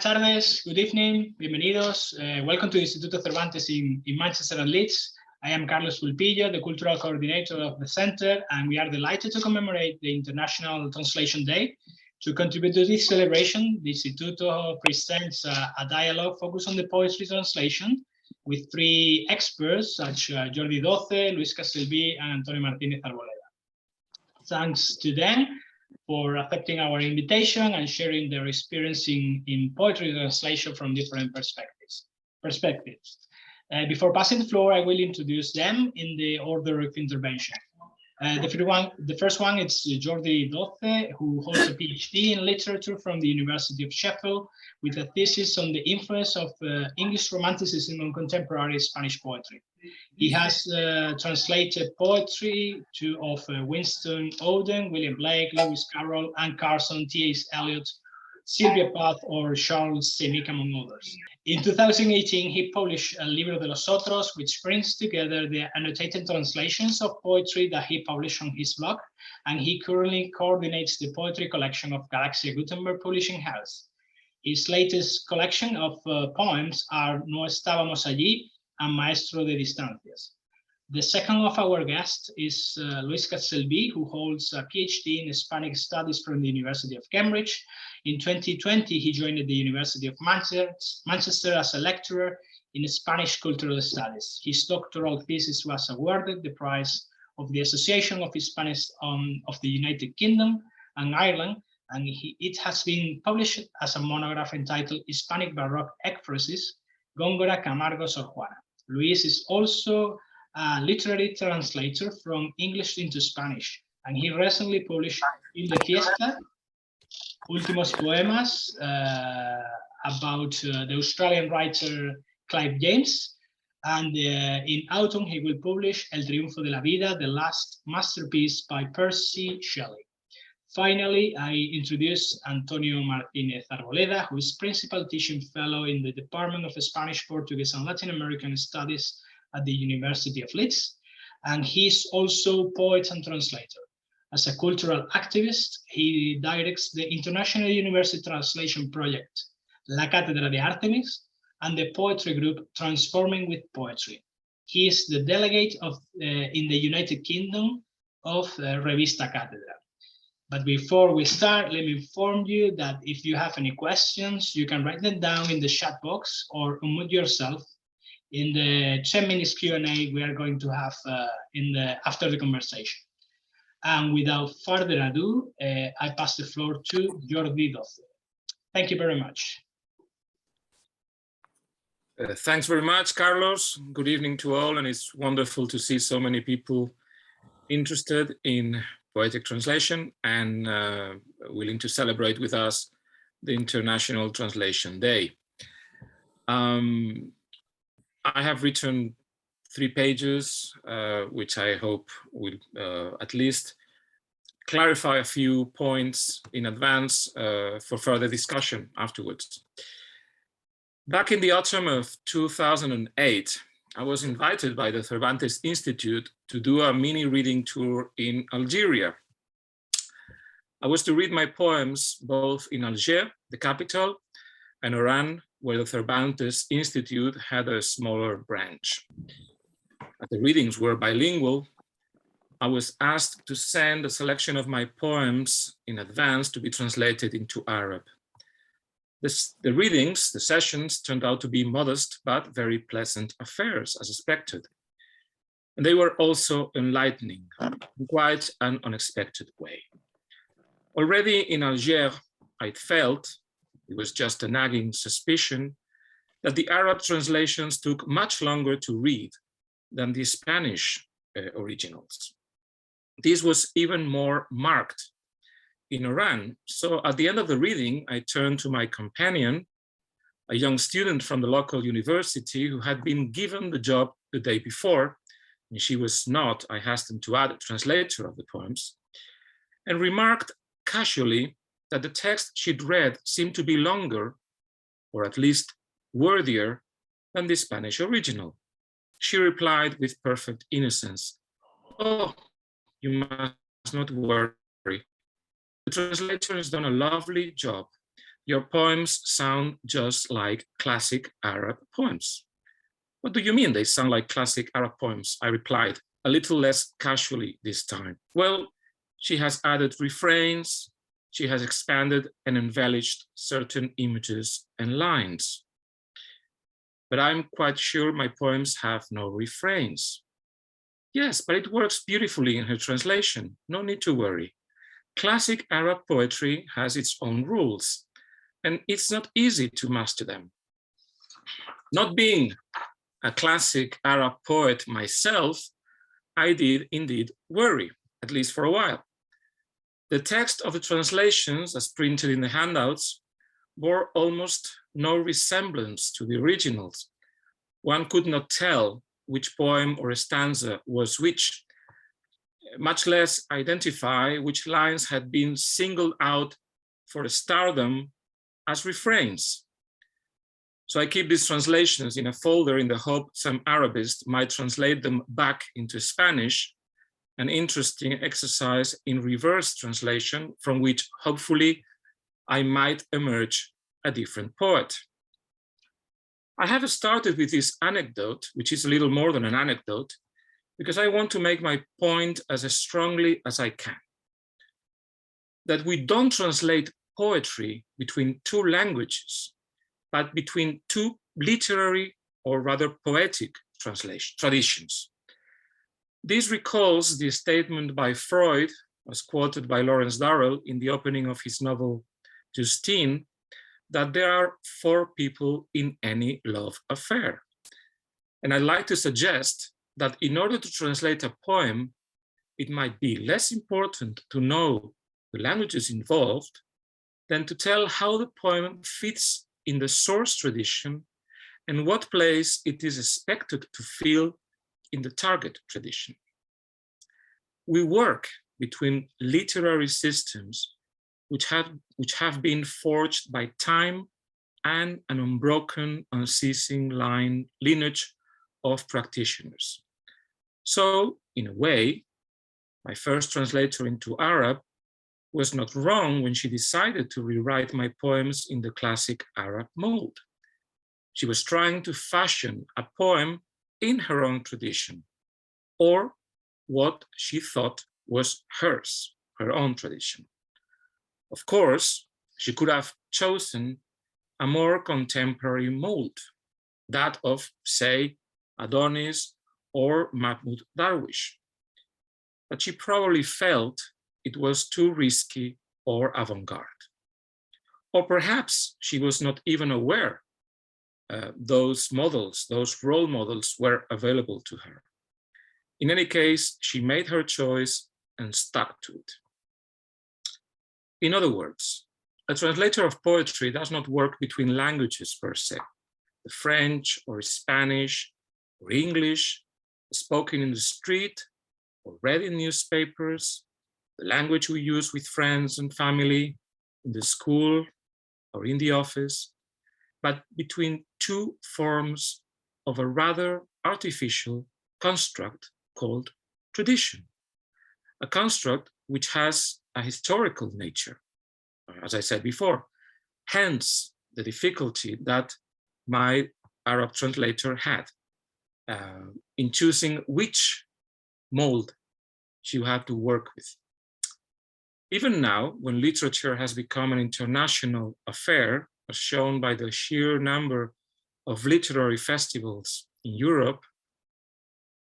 tardes, good evening, bienvenidos. Welcome to the Instituto Cervantes in Manchester and Leeds. I am Carlos Pulpillo, the cultural coordinator of the center, and we are delighted to commemorate the International Translation Day. To contribute to this celebration, the Instituto presents a dialogue focused on the poetry translation with three experts such as Jordi Doce, Luis Castellví, and Antonio Martínez-Arboleda. Thanks to them for accepting our invitation and sharing their experience in poetry translation from different perspectives. Before passing the floor, I will introduce them in the order of intervention. The first one is Jordi Doce, who holds a PhD in literature from the University of Sheffield with a thesis on the influence of English Romanticism on contemporary Spanish poetry. He has translated poetry of Winston Auden, William Blake, Lewis Carroll, Anne Carson, T.S. Eliot, Sylvia Plath, or Charles Simic, among others. In 2018, he published El Libro de los Otros, which brings together the annotated translations of poetry that he published on his blog, and he currently coordinates the poetry collection of Galaxia Gutenberg Publishing House. His latest collection of poems are No Estábamos Allí and Maestro de Distancias. The second of our guests is Luis Castellví, who holds a PhD in Hispanic Studies from the University of Cambridge. In 2020, he joined the University of Manchester as a lecturer in Spanish Cultural Studies. His doctoral thesis was awarded the prize of the Association of Hispanics of the United Kingdom and Ireland, and it has been published as a monograph entitled Hispanic Baroque Ekphrasis, Góngora, Camargo, Sor Juana. Luis is also a literary translator from English into Spanish, and he recently published In de Fiesta, Últimos Poemas, about the Australian writer Clive James, and in autumn he will publish El Triunfo de la Vida, the last masterpiece by Percy Shelley. Finally, I introduce Antonio Martínez-Arboleda, who is Principal Teaching Fellow in the Department of Spanish, Portuguese, and Latin American Studies at the University of Leeds, and he's also poet and translator. As a cultural activist, he directs the International University Translation Project, La Cátedra de Artemis, and the poetry group Transforming with Poetry. He is the delegate in the United Kingdom of Revista Cátedra. But before we start, let me inform you that if you have any questions, you can write them down in the chat box or unmute yourself in the 10 minutes Q&A we are going to have after the conversation. And without further ado, I pass the floor to Jordi Doce. Thank you very much. Thanks very much, Carlos. Good evening to all, and it's wonderful to see so many people interested in poetic translation and willing to celebrate with us the International Translation Day. I have written 3 pages, which I hope will at least clarify a few points in advance for further discussion afterwards. Back in the autumn of 2008, I was invited by the Cervantes Institute to do a mini reading tour in Algeria. I was to read my poems both in Alger, the capital, and Oran, where the Cervantes Institute had a smaller branch. As the readings were bilingual, I was asked to send a selection of my poems in advance to be translated into Arab. The readings, the sessions, turned out to be modest but very pleasant affairs, as expected. And they were also enlightening in quite an unexpected way. Already in Alger, I felt, it was just a nagging suspicion, that the Arab translations took much longer to read than the Spanish originals. This was even more marked in Oran. So at the end of the reading, I turned to my companion, a young student from the local university who had been given the job the day before, and she was not, I hastened to add, a translator of the poems, and remarked casually that the text she'd read seemed to be longer, or at least worthier, than the Spanish original. She replied with perfect innocence, "Oh, you must not worry. The translator has done a lovely job. Your poems sound just like classic Arab poems. What do you mean they sound like classic Arab poems? I replied, a little less casually this time. Well, she has added refrains, she has expanded and embellished certain images and lines. But I'm quite sure my poems have no refrains. Yes, but it works beautifully in her translation. No need to worry. Classic Arab poetry has its own rules, and it's not easy to master them. Not being a classic Arab poet myself, I did indeed worry, at least for a while. The text of the translations, as printed in the handouts, bore almost no resemblance to the originals. One could not tell which poem or stanza was which, much less identify which lines had been singled out for stardom as refrains. So I keep these translations in a folder in the hope some Arabist might translate them back into Spanish, an interesting exercise in reverse translation from which hopefully I might emerge a different poet. I have started with this anecdote, which is a little more than an anecdote, because I want to make my point as strongly as I can. That we don't translate poetry between two languages, but between two literary or rather poetic traditions. This recalls the statement by Freud, as quoted by Lawrence Darrell in the opening of his novel Justine, that there are four people in any love affair. And I'd like to suggest that in order to translate a poem, it might be less important to know the languages involved than to tell how the poem fits in the source tradition and what place it is expected to fill in the target tradition. We work between literary systems which have been forged by time and an unbroken, unceasing lineage of practitioners. So, in a way, my first translator into Arab was not wrong when she decided to rewrite my poems in the classic Arab mold. She was trying to fashion a poem in her own tradition, or what she thought was hers, her own tradition. Of course, she could have chosen a more contemporary mold, that of, say, Adonis or Mahmoud Darwish. But she probably felt it was too risky or avant-garde. Or perhaps she was not even aware those models, those role models were available to her. In any case, she made her choice and stuck to it. In other words, a translator of poetry does not work between languages per se, the French or Spanish or English, spoken in the street or read in newspapers, the language we use with friends and family, in the school or in the office, but between two forms of a rather artificial construct called tradition, a construct which has a historical nature, as I said before, hence the difficulty that my Arab translator had in choosing which mold she had to work with. Even now, when literature has become an international affair, as shown by the sheer number of literary festivals in Europe,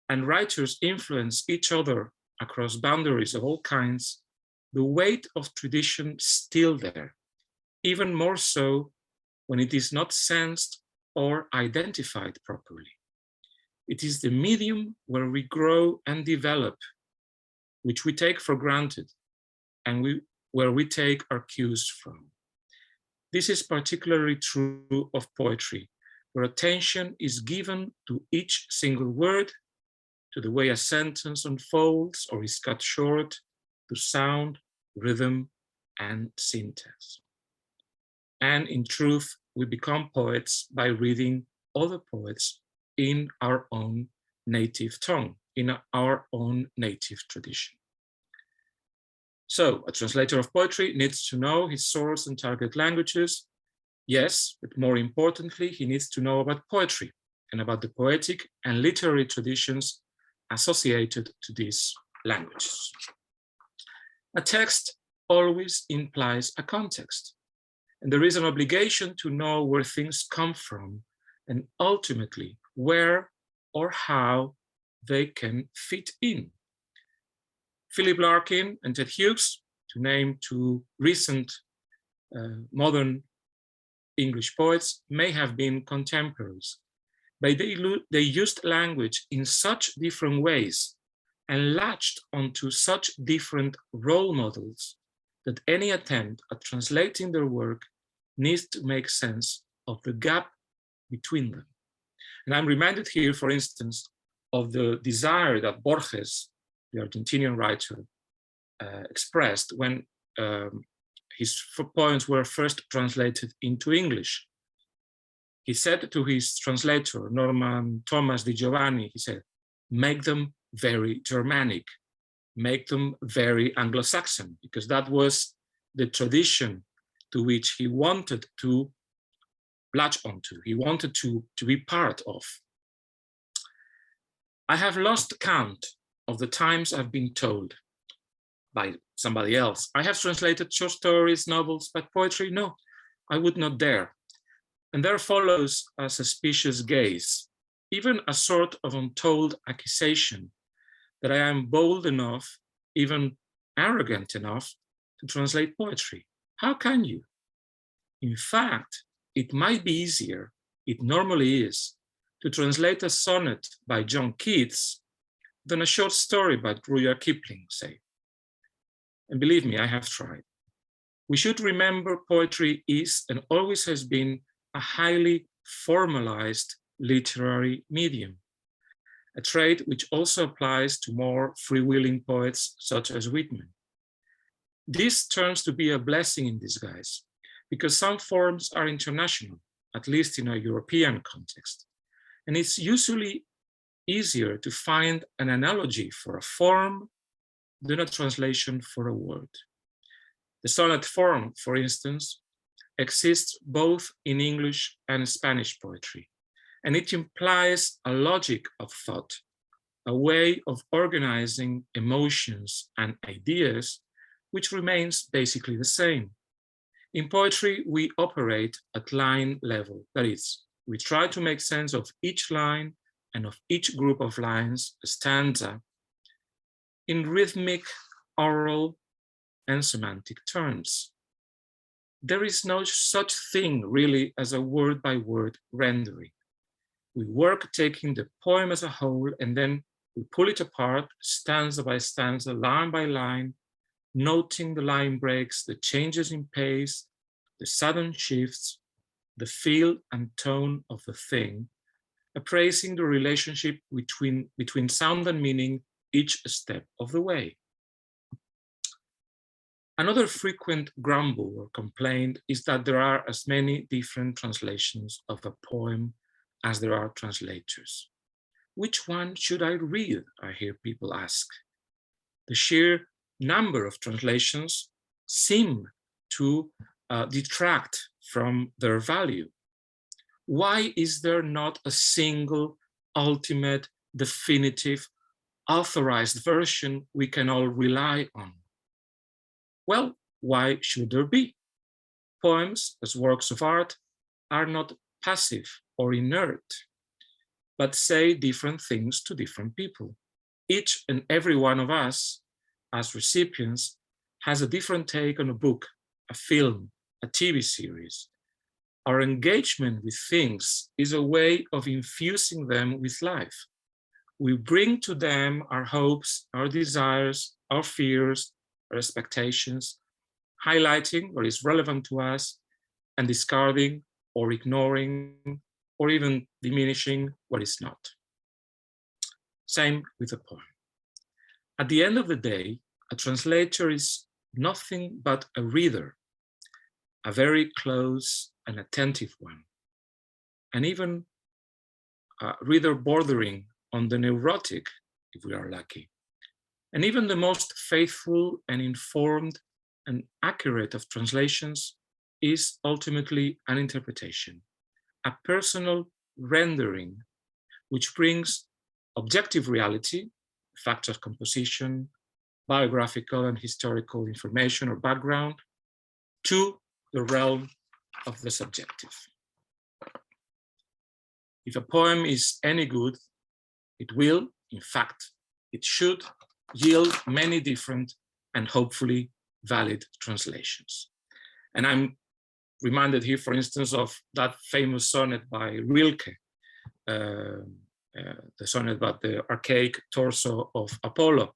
and writers influence each other across boundaries of all kinds, the weight of tradition is still there, even more so when it is not sensed or identified properly. It is the medium where we grow and develop, which we take for granted, and where we take our cues from. This is particularly true of poetry, where attention is given to each single word, to the way a sentence unfolds or is cut short, to sound, rhythm, and syntax. And in truth, we become poets by reading other poets in our own native tongue, in our own native tradition. So a translator of poetry needs to know his source and target languages. Yes, but more importantly, he needs to know about poetry and about the poetic and literary traditions associated to these languages. A text always implies a context, and there is an obligation to know where things come from and ultimately where or how they can fit in. Philip Larkin and Ted Hughes, to name two recent modern English poets, may have been contemporaries, but they used language in such different ways and latched onto such different role models that any attempt at translating their work needs to make sense of the gap between them. And I'm reminded here, for instance, of the desire that Borges, the Argentinian writer, expressed when his poems were first translated into English. He said to his translator, Norman Thomas Di Giovanni, he said, make them very Germanic, make them very Anglo-Saxon, because that was the tradition to which he wanted to latch onto, he wanted to be part of. I have lost count of the times I've been told by somebody else, I have translated short stories, novels, but poetry, no, I would not dare. And there follows a suspicious gaze, even a sort of untold accusation that I am bold enough, even arrogant enough, to translate poetry. How can you? In fact, it might be easier, it normally is, to translate a sonnet by John Keats than a short story by Rudyard Kipling, say. And believe me, I have tried. We should remember poetry is and always has been a highly formalized literary medium, a trait which also applies to more freewheeling poets such as Whitman. This turns to be a blessing in disguise, because some forms are international, at least in a European context. And it's usually easier to find an analogy for a form than a translation for a word. The sonnet form, for instance, exists both in English and Spanish poetry, and it implies a logic of thought, a way of organizing emotions and ideas, which remains basically the same. In poetry, we operate at line level. That is, we try to make sense of each line and of each group of lines, a stanza, in rhythmic, oral, and semantic terms. There is no such thing really as a word-by-word rendering. We work taking the poem as a whole, and then we pull it apart, stanza by stanza, line by line, noting the line breaks, the changes in pace, the sudden shifts, the feel and tone of the thing, appraising the relationship between sound and meaning each step of the way. Another frequent grumble or complaint is that there are as many different translations of a poem as there are translators. Which one should I read? I hear people ask. The sheer number of translations seem to detract from their value. Why is there not a single, ultimate, definitive, authorized version we can all rely on? Well, why should there be? Poems, as works of art, are not passive or inert, but say different things to different people. Each and every one of us, as recipients, has a different take on a book, a film, a TV series. Our engagement with things is a way of infusing them with life. We bring to them our hopes, our desires, our fears, our expectations, highlighting what is relevant to us and discarding or ignoring or even diminishing what is not. Same with a poem. At the end of the day, a translator is nothing but a reader, a very close and attentive one, and even a reader bordering on the neurotic, if we are lucky. And even the most faithful and informed and accurate of translations is ultimately an interpretation, a personal rendering, which brings objective reality, facts of composition, biographical and historical information or background, to the realm of the subjective. If a poem is any good, it will, in fact, it should yield many different and hopefully valid translations. And I'm reminded here, for instance, of that famous sonnet by Rilke, the sonnet about the archaic torso of Apollo.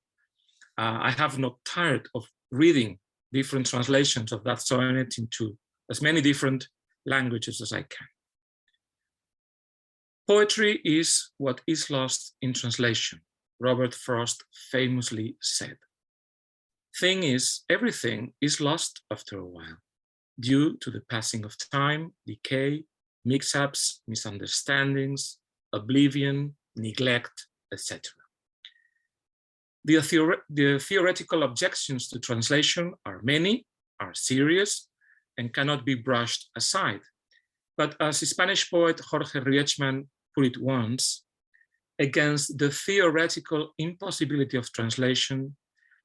I have not tired of reading different translations of that sonnet into as many different languages as I can. Poetry is what is lost in translation, Robert Frost famously said. Thing is, everything is lost after a while, due to the passing of time, decay, mix-ups, misunderstandings, oblivion, neglect, etc. The theoretical objections to translation are many, are serious, and cannot be brushed aside. But as the Spanish poet Jorge Riechman put it once, against the theoretical impossibility of translation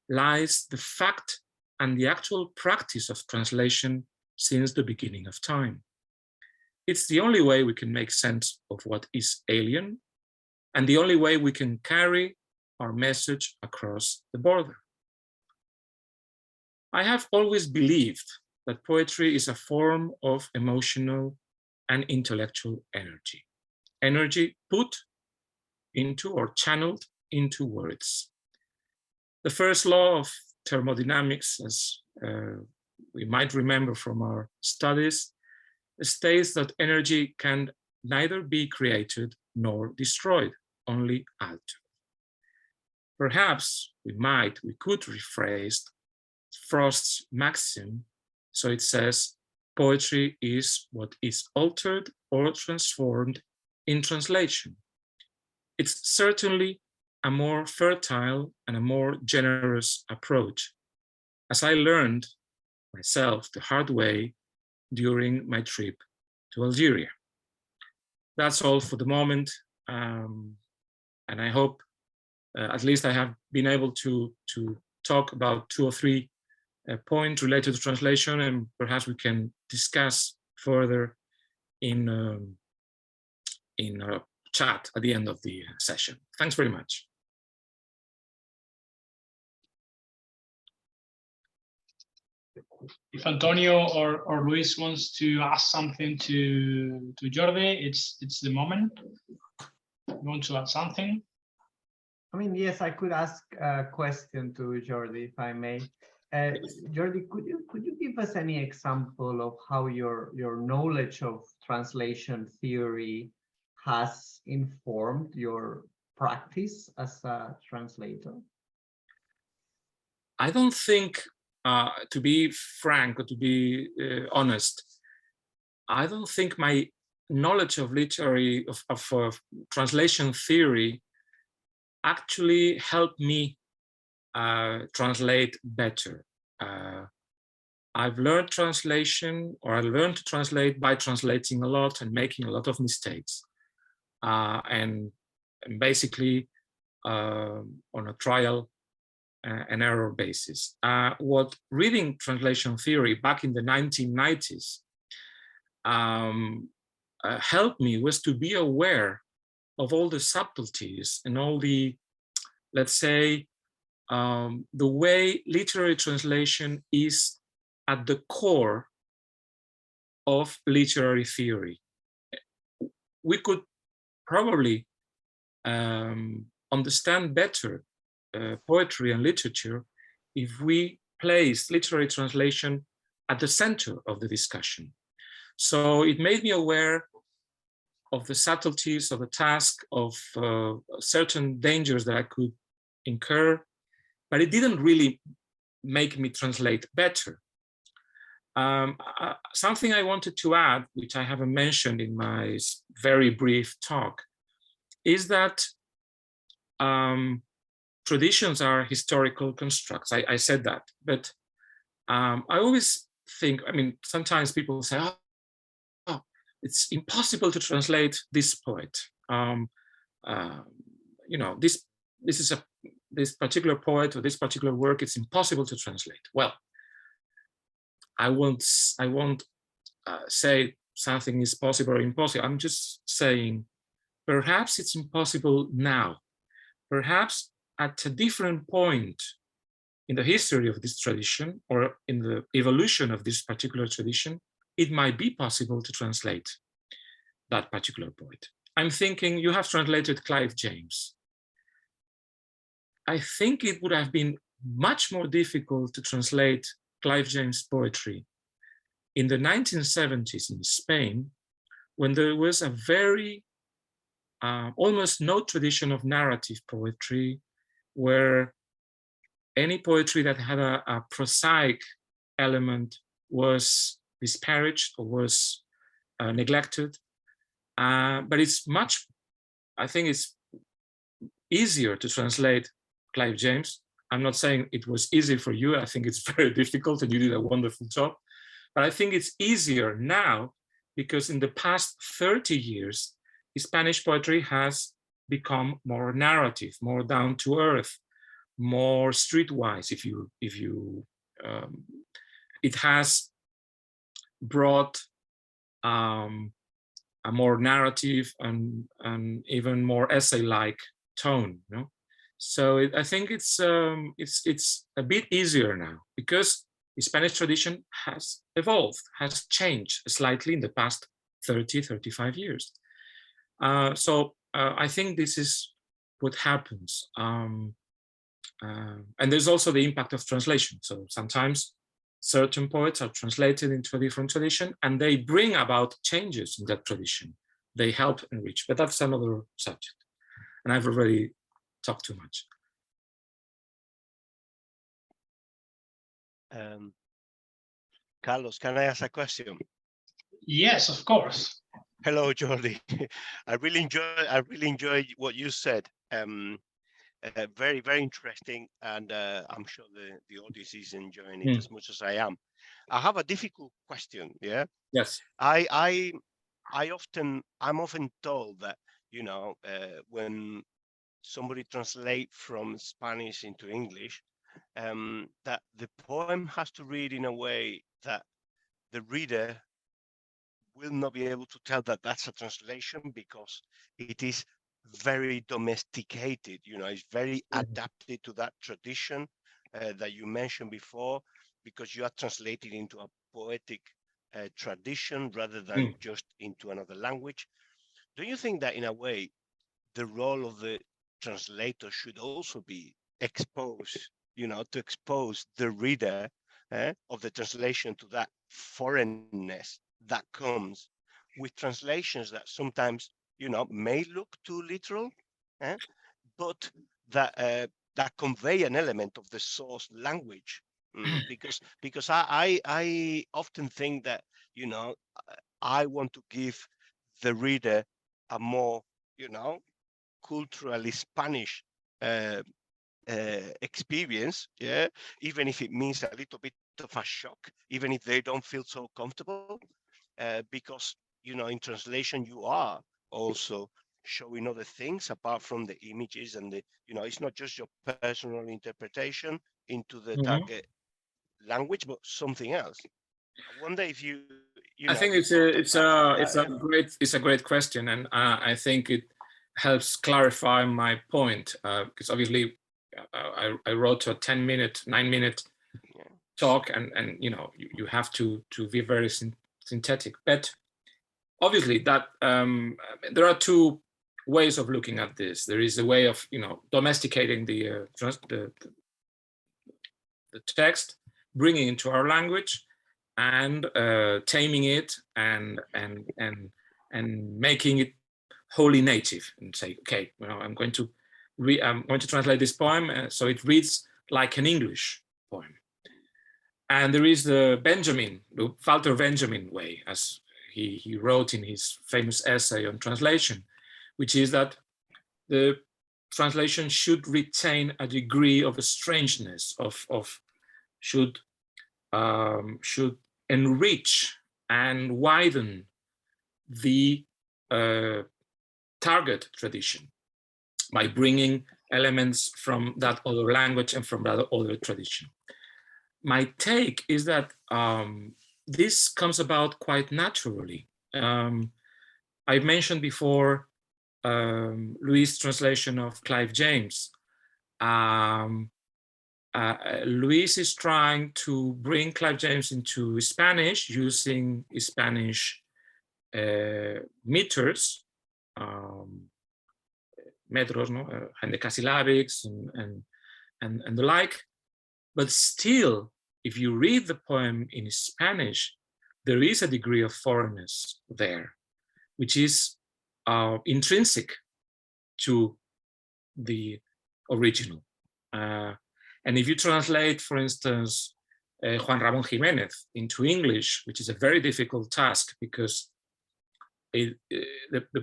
lies the fact and the actual practice of translation since the beginning of time. It's the only way we can make sense of what is alien, and the only way we can carry our message across the border. I have always believed that poetry is a form of emotional and intellectual energy. Energy put into or channeled into words. The first law of thermodynamics, as we might remember from our studies, states that energy can neither be created nor destroyed, only altered. Perhaps we could rephrase Frost's maxim, so it says, poetry is what is altered or transformed in translation. It's certainly a more fertile and a more generous approach, as I learned myself the hard way during my trip to Algeria. That's all for the moment, and I hope at least I have been able to talk about 2 or 3 points related to translation, and perhaps we can discuss further in a chat at the end of the session. Thanks very much. If Antonio or Luis wants to ask something to Jordi, it's the moment. You want to add something? I mean, yes, I could ask a question to Jordi, if I may. Jordi, could you give us any example of how your knowledge of translation theory has informed your practice as a translator? I don't think, to be frank or to be honest, I don't think my knowledge of literary, of translation theory actually helped me translate better. I've learned translation, or I learned to translate by translating a lot and making a lot of mistakes. And basically on a trial and error basis. What reading translation theory back in the 1990s helped me was to be aware of all the subtleties and all the, let's say, the way literary translation is at the core of literary theory. We could probably understand better poetry and literature if we place literary translation at the center of the discussion. So it made me aware of the subtleties of the task, of certain dangers that I could incur, but it didn't really make me translate better. Something I wanted to add, which I haven't mentioned in my very brief talk, is that traditions are historical constructs. I said that, but I always think, I mean, sometimes people say, oh, it's impossible to translate this poet. You know, this particular poet or this particular work, it's impossible to translate. Well, I won't say something is possible or impossible. I'm just saying, perhaps it's impossible now. Perhaps at a different point in the history of this tradition or in the evolution of this particular tradition, it might be possible to translate that particular poet. I'm thinking, you have translated Clive James. I think it would have been much more difficult to translate Clive James' poetry in the 1970s in Spain, when there was a very almost no tradition of narrative poetry, where any poetry that had a prosaic element was disparaged or was neglected. But it's much, I think it's easier to translate Clive James. I'm not saying it was easy for you. I think it's very difficult and you did a wonderful job. But I think it's easier now because in the past 30 years, Spanish poetry has become more narrative, more down to earth, more streetwise. It has brought a more narrative and even more essay-like tone. You know? So I think it's a bit easier now because the Spanish tradition has evolved, has changed slightly in the past 30, 35 years. So I think this is what happens. And there's also the impact of translation. So sometimes certain poets are translated into a different tradition and they bring about changes in that tradition. They help enrich, but that's another subject. And I've already talked too much. Carlos, can I ask a question? Yes, of course. Hello, Jordi. I really enjoyed what you said. Very, very interesting, and I'm sure the audience is enjoying it as much as I am. I have a difficult question. Yeah. Yes. I'm often told that, you know, when somebody translates from Spanish into English, that the poem has to read in a way that the reader will not be able to tell that that's a translation because it is very domesticated, you know, it's very adapted to that tradition that you mentioned before, because you are translated into a poetic tradition rather than just into another language. Do you think that in a way, the role of the translator should also be exposed, you know, to expose the reader of the translation to that foreignness that comes with translations that sometimes, you know, may look too literal, but that convey an element of the source language. Because I often think that, you know, I want to give the reader a more, you know, culturally Spanish experience, yeah, even if it means a little bit of a shock, even if they don't feel so comfortable, because, you know, in translation you are also showing other things apart from the images and the, you know, it's not just your personal interpretation into the target language, but something else. I wonder if you know, I think it's a great question, and I think it helps clarify my point, because obviously I wrote a 10-minute, 9-minute talk, and you know, you have to be very synthetic. But obviously that there are two ways of looking at this. There is a way of, you know, domesticating the text, bringing it into our language, and taming it and making it wholly native, and say, okay, you know, I'm going to translate this poem so it reads like an English poem. And there is the Walter Benjamin way, as he wrote in his famous essay on translation, which is that the translation should retain a degree of strangeness, should enrich and widen the target tradition by bringing elements from that other language and from that other tradition. My take is that this comes about quite naturally. I mentioned before Luis' translation of Clive James. Luis is trying to bring Clive James into Spanish using Spanish meters, metros, no, hexasyllabics and the like. But still, if you read the poem in Spanish, there is a degree of foreignness there, which is intrinsic to the original. And if you translate, for instance, Juan Ramón Jiménez into English, which is a very difficult task because the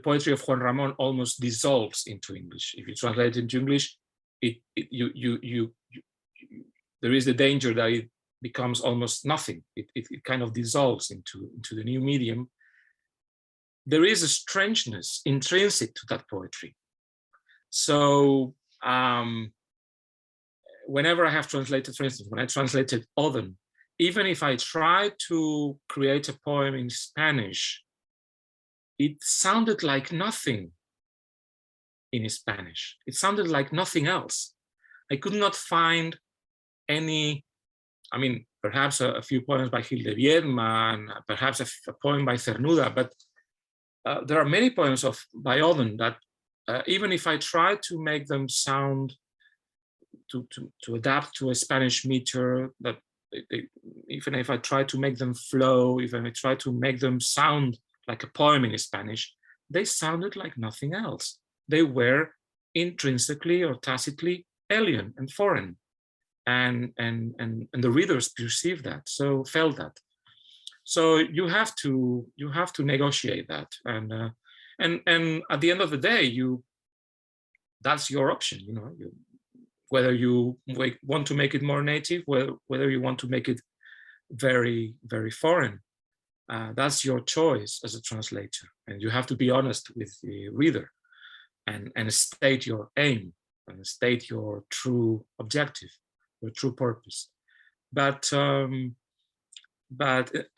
poetry of Juan Ramón almost dissolves into English. If you translate it into English, there is the danger that it becomes almost nothing. It kind of dissolves into the new medium. There is a strangeness intrinsic to that poetry. So whenever I have translated, for instance, when I translated Oden, even if I tried to create a poem in Spanish, it sounded like nothing in Spanish. It sounded like nothing else. I could not find any, I mean, perhaps a few poems by Gil de Viedma and perhaps a poem by Cernuda, but there are many poems by Oden that even if I try to make them sound, to adapt to a Spanish meter, that even if I try to make them flow, even if I try to make them sound like a poem in Spanish, they sounded like nothing else. They were intrinsically or tacitly alien and foreign. And the readers perceived that, so felt that. So you have to negotiate that, and at the end of the day, that's your option. You know, whether you want to make it more native, whether you want to make it very, very foreign. That's your choice as a translator, and you have to be honest with the reader, and state your aim and state your true objective, your true purpose. But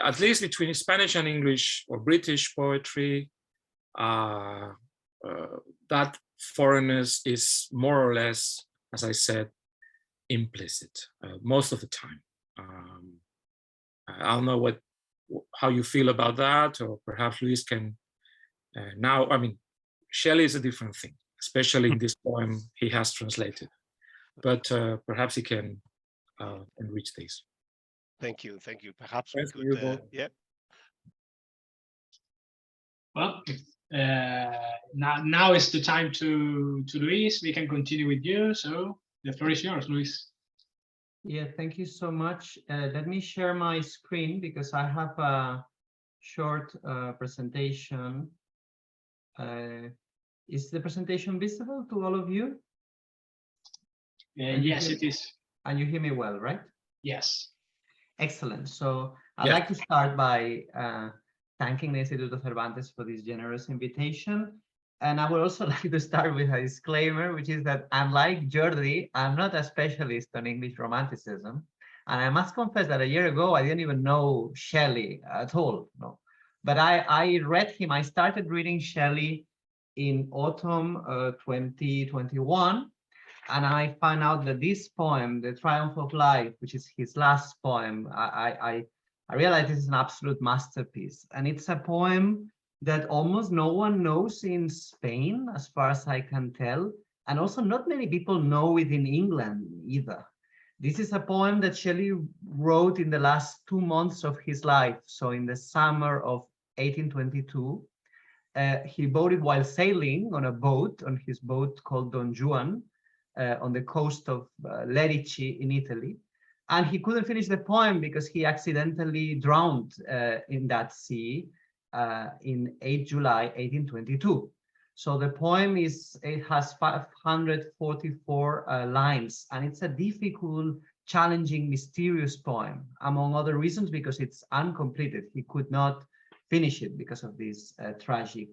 at least between Spanish and English or British poetry, that foreignness is more or less, as I said, implicit most of the time. I don't know how you feel about that, or perhaps Luis can now. I mean, Shelley is a different thing, especially in this poem he has translated. But perhaps he can enrich this. Thank you. Perhaps we could, yeah. Well, now is the time to Luis. We can continue with you. So the floor is yours, Luis. Yeah, thank you so much. Let me share my screen because I have a short presentation. Is the presentation visible to all of you? Yes, it is. And you hear me well, right? Yes. Excellent. So I'd like to start by thanking the Instituto Cervantes for this generous invitation. And I would also like to start with a disclaimer, which is that unlike Jordi, I'm not a specialist on English Romanticism. And I must confess that a year ago, I didn't even know Shelley at all. No. But I read him. I started reading Shelley in autumn 2021. And I found out that this poem, The Triumph of Life, which is his last poem, I realized this is an absolute masterpiece. And it's a poem that almost no one knows in Spain, as far as I can tell. And also not many people know it in England either. This is a poem that Shelley wrote in the last 2 months of his life. So in the summer of 1822, he wrote it while sailing on a boat, on his boat called Don Juan, on the coast of Lerici in Italy. And he couldn't finish the poem because he accidentally drowned in that sea in 8 July 1822. So the poem it has 544 lines, and it's a difficult, challenging, mysterious poem, among other reasons because it's uncompleted. He could not finish it because of this tragic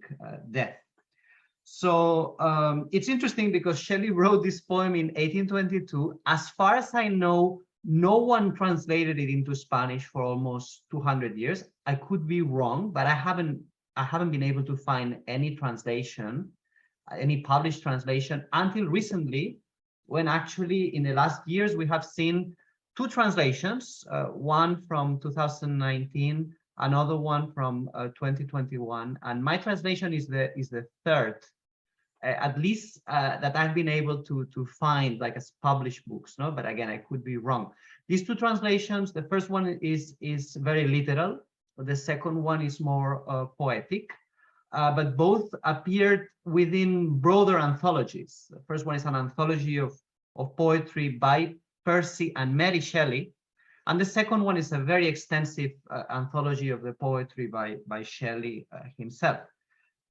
death. So it's interesting because Shelley wrote this poem in 1822. As far as I know, no one translated it into Spanish for almost 200 years. I could be wrong, but I haven't been able to find any translation, any published translation until recently, when actually in the last years we have seen two translations, one from 2019, another one from 2021, and my translation is the third, at least that I've been able to find, like, as published books. No, but again, I could be wrong. These two translations, the first one is very literal. The second one is more poetic, but both appeared within broader anthologies. The first one is an anthology of poetry by Percy and Mary Shelley, and the second one is a very extensive anthology of the poetry by Shelley himself.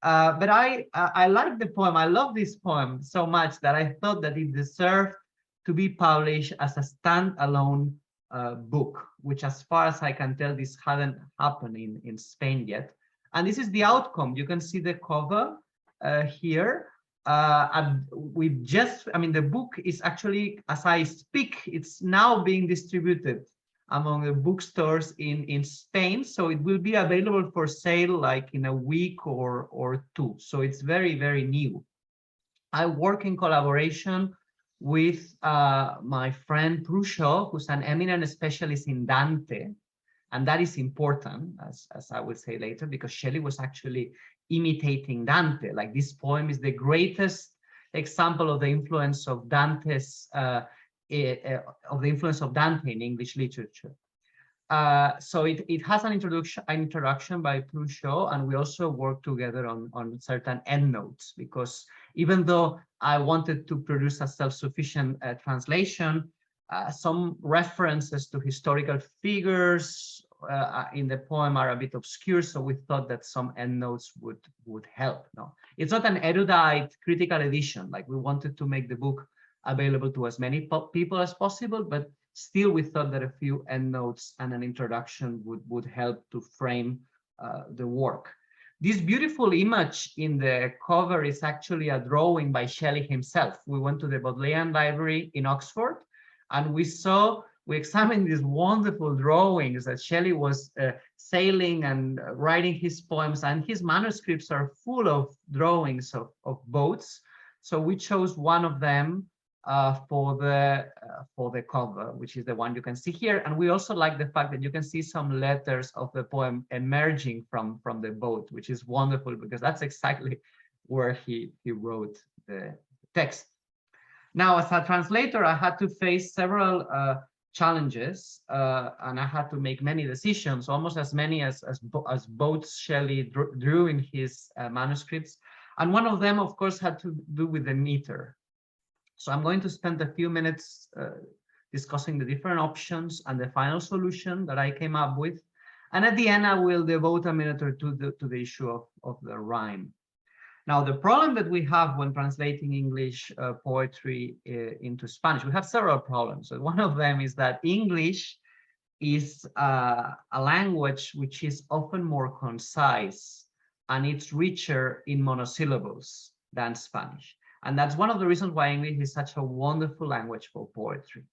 But I like the poem. I love this poem so much that I thought that it deserved to be published as a standalone book, which, as far as I can tell, this hadn't happened in Spain yet. And this is the outcome. You can see the cover here. And we've just, I mean, the book is actually, as I speak, it's now being distributed among the bookstores in Spain. So it will be available for sale like in a week or two. So it's very, very new. I work in collaboration with my friend Prusho, who's an eminent specialist in Dante. And that is important, as I will say later, because Shelley was actually imitating Dante. Like, this poem is the greatest example of the influence of Dante's in English literature. So it has an introduction by Prusho, and we also work together on certain endnotes, because even though I wanted to produce a self-sufficient translation, some references to historical figures in the poem are a bit obscure, so we thought that some endnotes would help. No, it's not an erudite critical edition. Like, we wanted to make the book available to as many people as possible, but still we thought that a few endnotes and an introduction would help to frame the work. This beautiful image in the cover is actually a drawing by Shelley himself. We went to the Bodleian Library in Oxford, and we examined these wonderful drawings that Shelley was sailing and writing his poems, and his manuscripts are full of drawings of boats. So we chose one of them for the cover, which is the one you can see here. And we also like the fact that you can see some letters of the poem emerging from the boat, which is wonderful, because that's exactly where he wrote the text. Now, as a translator, I had to face several challenges, and I had to make many decisions, almost as many as both Shelley drew in his manuscripts. And one of them, of course, had to do with the meter. So I'm going to spend a few minutes discussing the different options and the final solution that I came up with. And at the end, I will devote a minute or two to the issue of the rhyme. Now, the problem that we have when translating English poetry into Spanish, we have several problems. So one of them is that English is a language which is often more concise, and it's richer in monosyllables than Spanish. And that's one of the reasons why English is such a wonderful language for poetry.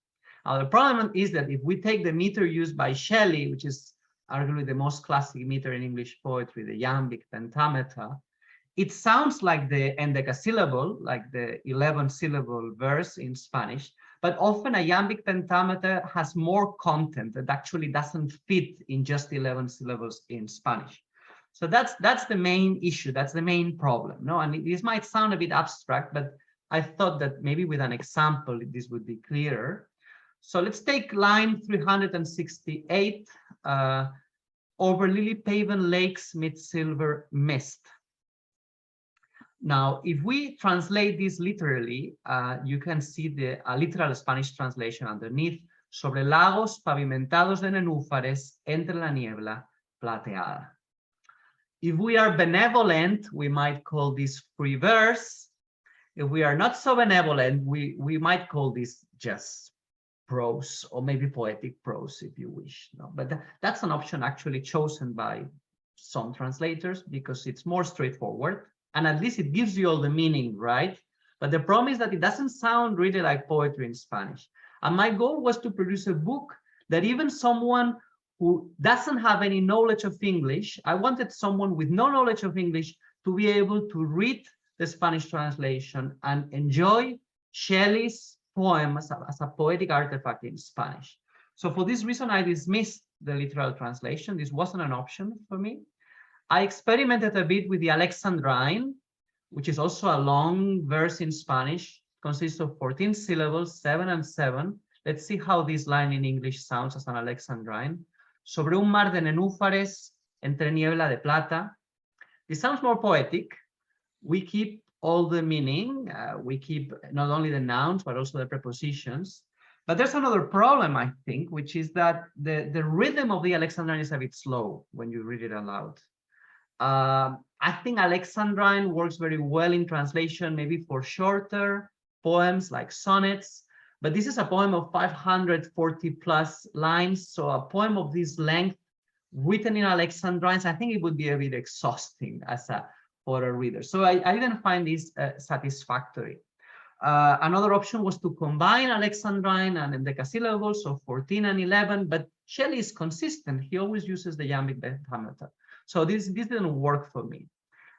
Now, the problem is that if we take the meter used by Shelley, which is arguably the most classic meter in English poetry, the iambic pentameter, it sounds like the endecasyllable, like the 11-syllable verse in Spanish, but often a iambic pentameter has more content that actually doesn't fit in just 11 syllables in Spanish. So that's the main issue, that's the main problem. No, and this might sound a bit abstract, but I thought that maybe with an example, this would be clearer. So let's take line 368, over lily-paven lakes mid silver mist. Now, if we translate this literally, you can see the literal Spanish translation underneath: sobre lagos pavimentados de nenúfares entre la niebla plateada. If we are benevolent, we might call this free verse. If we are not so benevolent, we might call this just prose, or maybe poetic prose, if you wish. No, but that's an option actually chosen by some translators because it's more straightforward, and at least it gives you all the meaning, right? But the problem is that it doesn't sound really like poetry in Spanish. And my goal was to produce a book that even someone who doesn't have any knowledge of English, I wanted someone with no knowledge of English to be able to read the Spanish translation and enjoy Shelley's poem as a poetic artifact in Spanish. So for this reason, I dismissed the literal translation. This wasn't an option for me. I experimented a bit with the Alexandrine, which is also a long verse in Spanish, consists of 14 syllables, 7 and 7. Let's see how this line in English sounds as an Alexandrine. Sobre un mar de nenúfares, entre niebla de plata. This sounds more poetic. We keep all the meaning. We keep not only the nouns, but also the prepositions. But there's another problem, I think, which is that the rhythm of the Alexandrine is a bit slow when you read it aloud. I think Alexandrine works very well in translation, maybe for shorter poems like sonnets. But this is a poem of 540 plus lines. So a poem of this length written in Alexandrines, I think it would be a bit exhausting for a reader. So I didn't find this satisfactory. Another option was to combine Alexandrine and endecasyllables, so 14 and 11, but Shelley is consistent. He always uses the iambic pentameter. So this didn't work for me.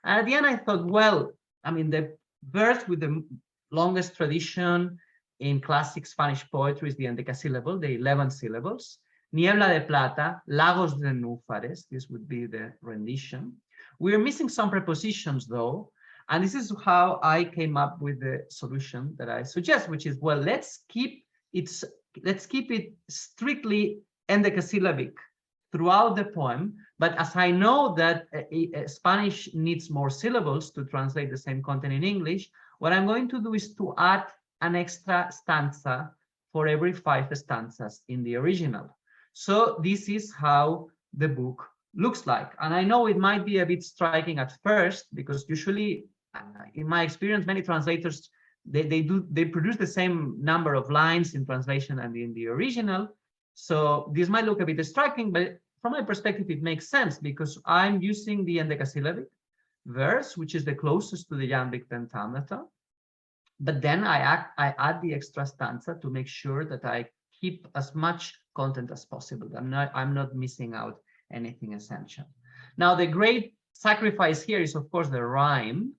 And at the end, I thought, well, I mean, the verse with the longest tradition in classic Spanish poetry is the endecasyllable, the 11 syllables. Niebla de plata, lagos de nenúfares, this would be the rendition. We're missing some prepositions though, and this is how I came up with the solution that I suggest, which is, well, let's keep it strictly endecasyllabic throughout the poem. But as I know that Spanish needs more syllables to translate the same content in English, what I'm going to do is to add an extra stanza for every 5 stanzas in the original. So this is how the book looks like. And I know it might be a bit striking at first, because usually, in my experience, many translators, they produce the same number of lines in translation and in the original. So this might look a bit striking, but from my perspective, it makes sense because I'm using the endecasyllabic verse, which is the closest to the iambic pentameter. But then I add the extra stanza to make sure that I keep as much content as possible. I'm not missing out anything essential. Now, the great sacrifice here is, of course, the rhyme,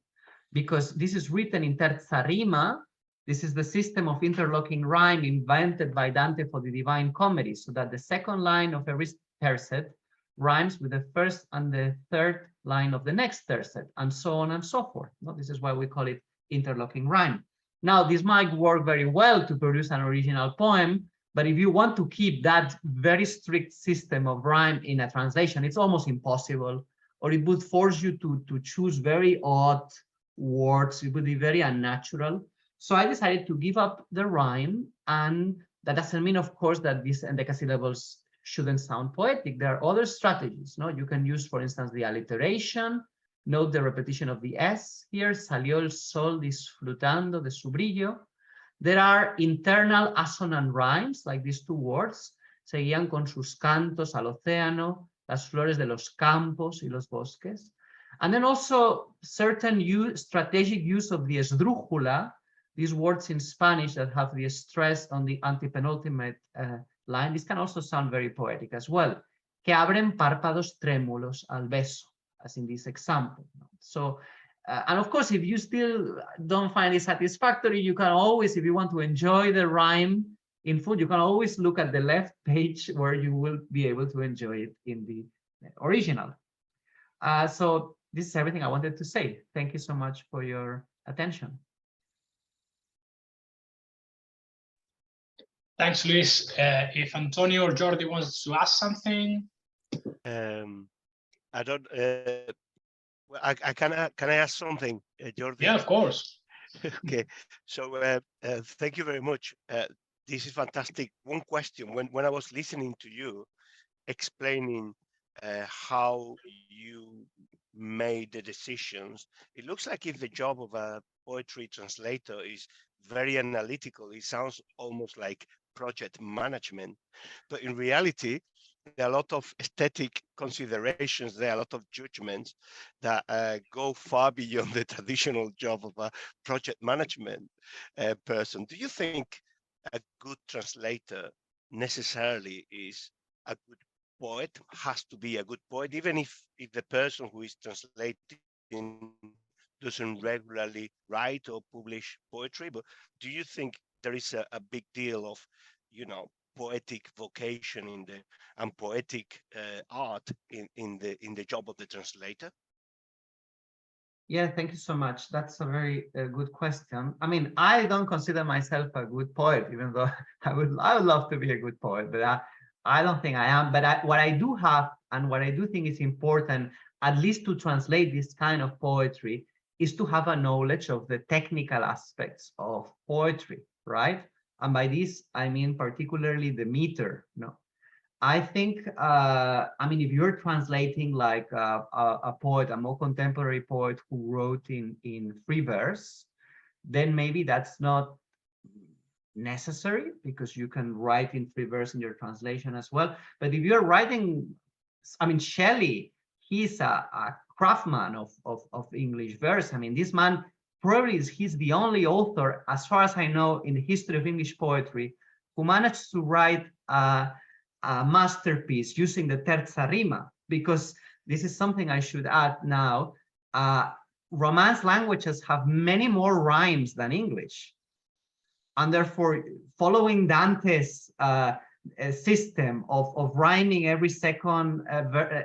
because this is written in terza rima. This is the system of interlocking rhyme invented by Dante for the Divine Comedy, so that the second line of every tercet rhymes with the first and the third line of the next tercet, and so on and so forth. No, this is why we call it interlocking rhyme. Now, this might work very well to produce an original poem, but if you want to keep that very strict system of rhyme in a translation, it's almost impossible, or it would force you to choose very odd words. It would be very unnatural. So I decided to give up the rhyme, and that doesn't mean, of course, that these endecasyllables shouldn't sound poetic. There are other strategies. No, you can use, for instance, the alliteration. Note the repetition of the S here. Salió el sol disfrutando de su brillo. There are internal assonant rhymes, like these two words. Seguían con sus cantos al océano, las flores de los campos y los bosques. And then also certain strategic use of the esdrújula, these words in Spanish that have the stress on the antepenultimate line. This can also sound very poetic as well. Que abren párpados trémulos al beso, as in this example. So, and of course, if you still don't find it satisfactory, you can always, if you want to enjoy the rhyme in full, you can always look at the left page where you will be able to enjoy it in the original. So this is everything I wanted to say. Thank you so much for your attention. Thanks, Luis. If Antonio or Jordi wants to ask something. I don't. Can I ask something, Jordi? Yeah, of course. Okay. So thank you very much. This is fantastic. One question: when I was listening to you explaining how you made the decisions. It looks like if the job of a poetry translator is very analytical, it sounds almost like project management, but in reality, there are a lot of aesthetic considerations, there are a lot of judgments that go far beyond the traditional job of a project management person. Do you think a good translator necessarily is a good poet, has to be a good poet, even if the person who is translating doesn't regularly write or publish poetry? But do you think there is a big deal of, poetic vocation and poetic art in the job of the translator? Yeah, thank you so much. That's a very good question. I mean, I don't consider myself a good poet, even though I would love to be a good poet, but I don't think I am. But what I do have, and what I do think is important, at least to translate this kind of poetry, is to have a knowledge of the technical aspects of poetry, right? And by this, I mean particularly the meter. I think, I mean, if you're translating like a poet, a more contemporary poet who wrote in free verse, then maybe that's not necessary, because you can write in free verse in your translation as well. But if you're writing, I mean, Shelley, he's a craftsman of English verse. I mean, this man probably he's the only author, as far as I know, in the history of English poetry, who managed to write a masterpiece using the terza rima, because this is something I should add now. Romance languages have many more rhymes than English. And therefore, following Dante's system of rhyming every second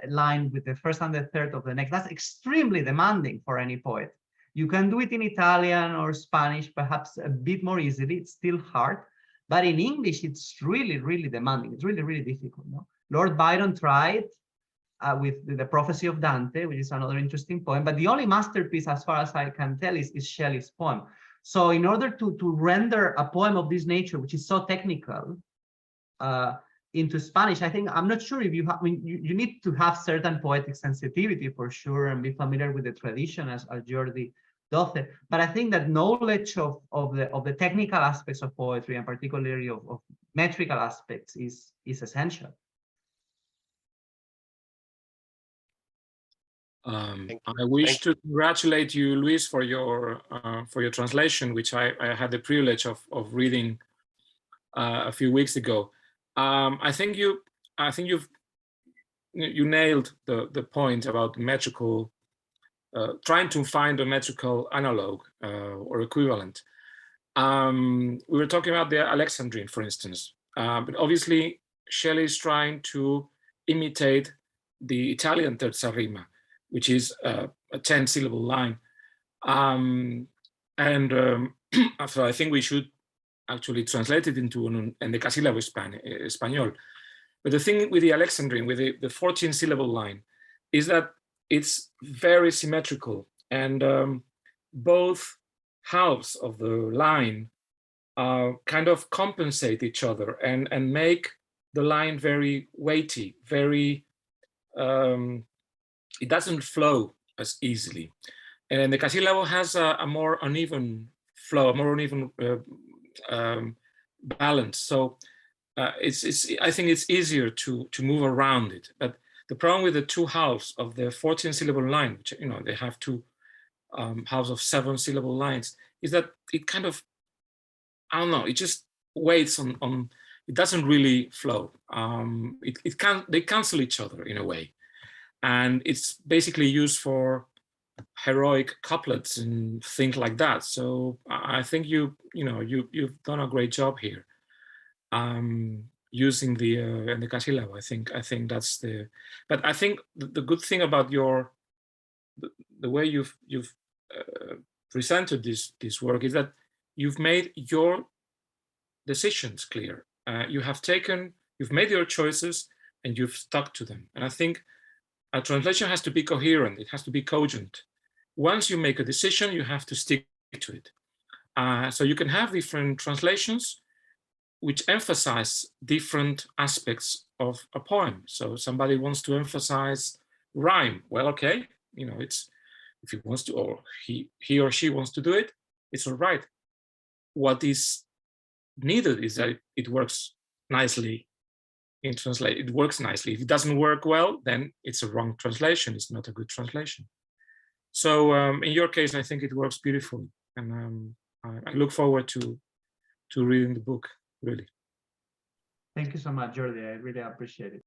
line with the first and the third of the next, that's extremely demanding for any poet. You can do it in Italian or Spanish, perhaps a bit more easily. It's still hard. But in English, it's really, really demanding. It's really, really difficult. No? Lord Byron tried with the Prophecy of Dante, which is another interesting poem. But the only masterpiece, as far as I can tell, is Shelley's poem. So in order to render a poem of this nature, which is so technical, into Spanish, I think, I'm not sure if you have, I mean, you need to have certain poetic sensitivity for sure, and be familiar with the tradition as Jordi Doce. But I think that knowledge of the technical aspects of poetry, and particularly of metrical aspects, is essential. I wish to congratulate you, Luis, for your translation, which I had the privilege of reading a few weeks ago. I think you nailed the point about metrical, trying to find a metrical analog or equivalent. We were talking about the Alexandrine, for instance, but obviously Shelley is trying to imitate the Italian terza rima, which is a 10-syllable line. So I think we should actually translate it into an endecasílabo español. But the thing with the Alexandrine, with the 14-syllable line, is that it's very symmetrical, and both halves of the line kind of compensate each other and make the line very weighty, very, it doesn't flow as easily. And the endecasílabo has a more uneven flow, a more uneven balance. So I think it's easier to move around it. But the problem with the two halves of the 14-syllable line, which, they have two halves of 7-syllable lines, is that it kind of, I don't know, it just waits on it doesn't really flow. They cancel each other in a way. And it's basically used for heroic couplets and things like that. So I think you've done a great job here, using the endecasílabo. I think that's the. But I think the good thing about the way you've presented this work is that you've made your decisions clear. You've made your choices and you've stuck to them. And I think a translation has to be coherent. It has to be cogent. Once you make a decision, you have to stick to it. So you can have different translations which emphasize different aspects of a poem. So somebody wants to emphasize rhyme. Well, okay, it's, if he wants to, or he or she wants to do it, it's all right. What is needed is that it works nicely in translate. It works nicely. If it doesn't work well, then it's a wrong translation. It's not a good translation. So in your case, I think it works beautifully, and I look forward to reading the book, really. Thank you so much, Jordi. I really appreciate it.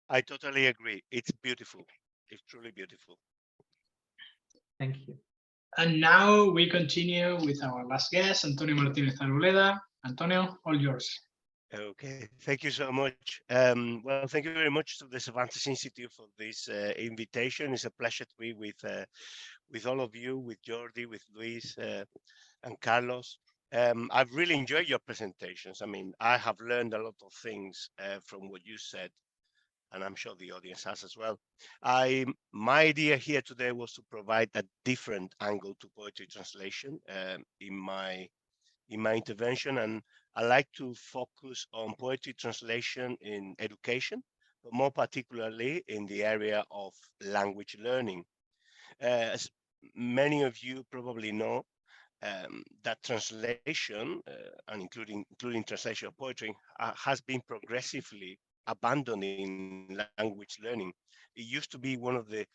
I totally agree. It's beautiful. It's truly beautiful. Thank you. And now we continue with our last guest, Antonio Martínez-Arboleda. Antonio, all yours. Okay, thank you so much. Well, thank you very much to the Cervantes Institute for this invitation. It's a pleasure to be with all of you, with Jordi, with Luis and Carlos. I've really enjoyed your presentations. I mean, I have learned a lot of things from what you said, and I'm sure the audience has as well. My idea here today was to provide a different angle to poetry translation in my intervention, and I like to focus on poetry translation in education, but more particularly in the area of language learning. As many of you probably know, that translation, and including translation of poetry, has been progressively abandoned in language learning. It used to be one of the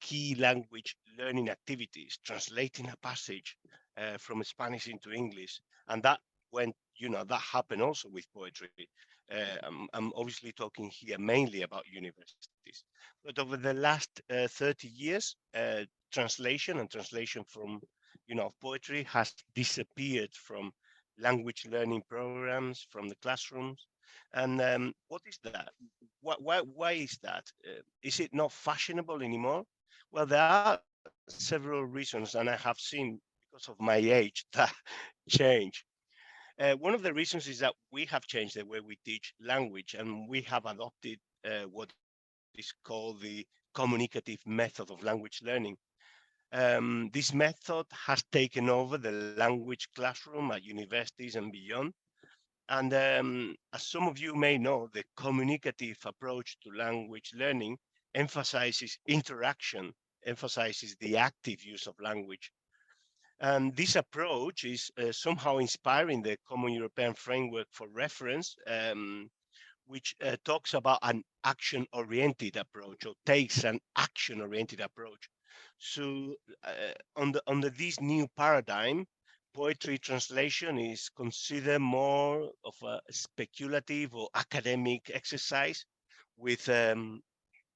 key language learning activities, translating a passage from Spanish into English, and that went, that happened also with poetry. I'm obviously talking here mainly about universities, but over the last 30 years, translation from poetry has disappeared from language learning programs, from the classrooms. And what is that? Why is that? Is it not fashionable anymore? Well, there are several reasons, and I have seen, because of my age, that change. One of the reasons is that we have changed the way we teach language, and we have adopted what is called the communicative method of language learning. This method has taken over the language classroom at universities and beyond. And as some of you may know, the communicative approach to language learning emphasizes interaction, emphasizes the active use of language. And this approach is somehow inspiring the Common European Framework for Reference, which talks about an action-oriented approach, or takes an action-oriented approach. So under this new paradigm, poetry translation is considered more of a speculative or academic exercise with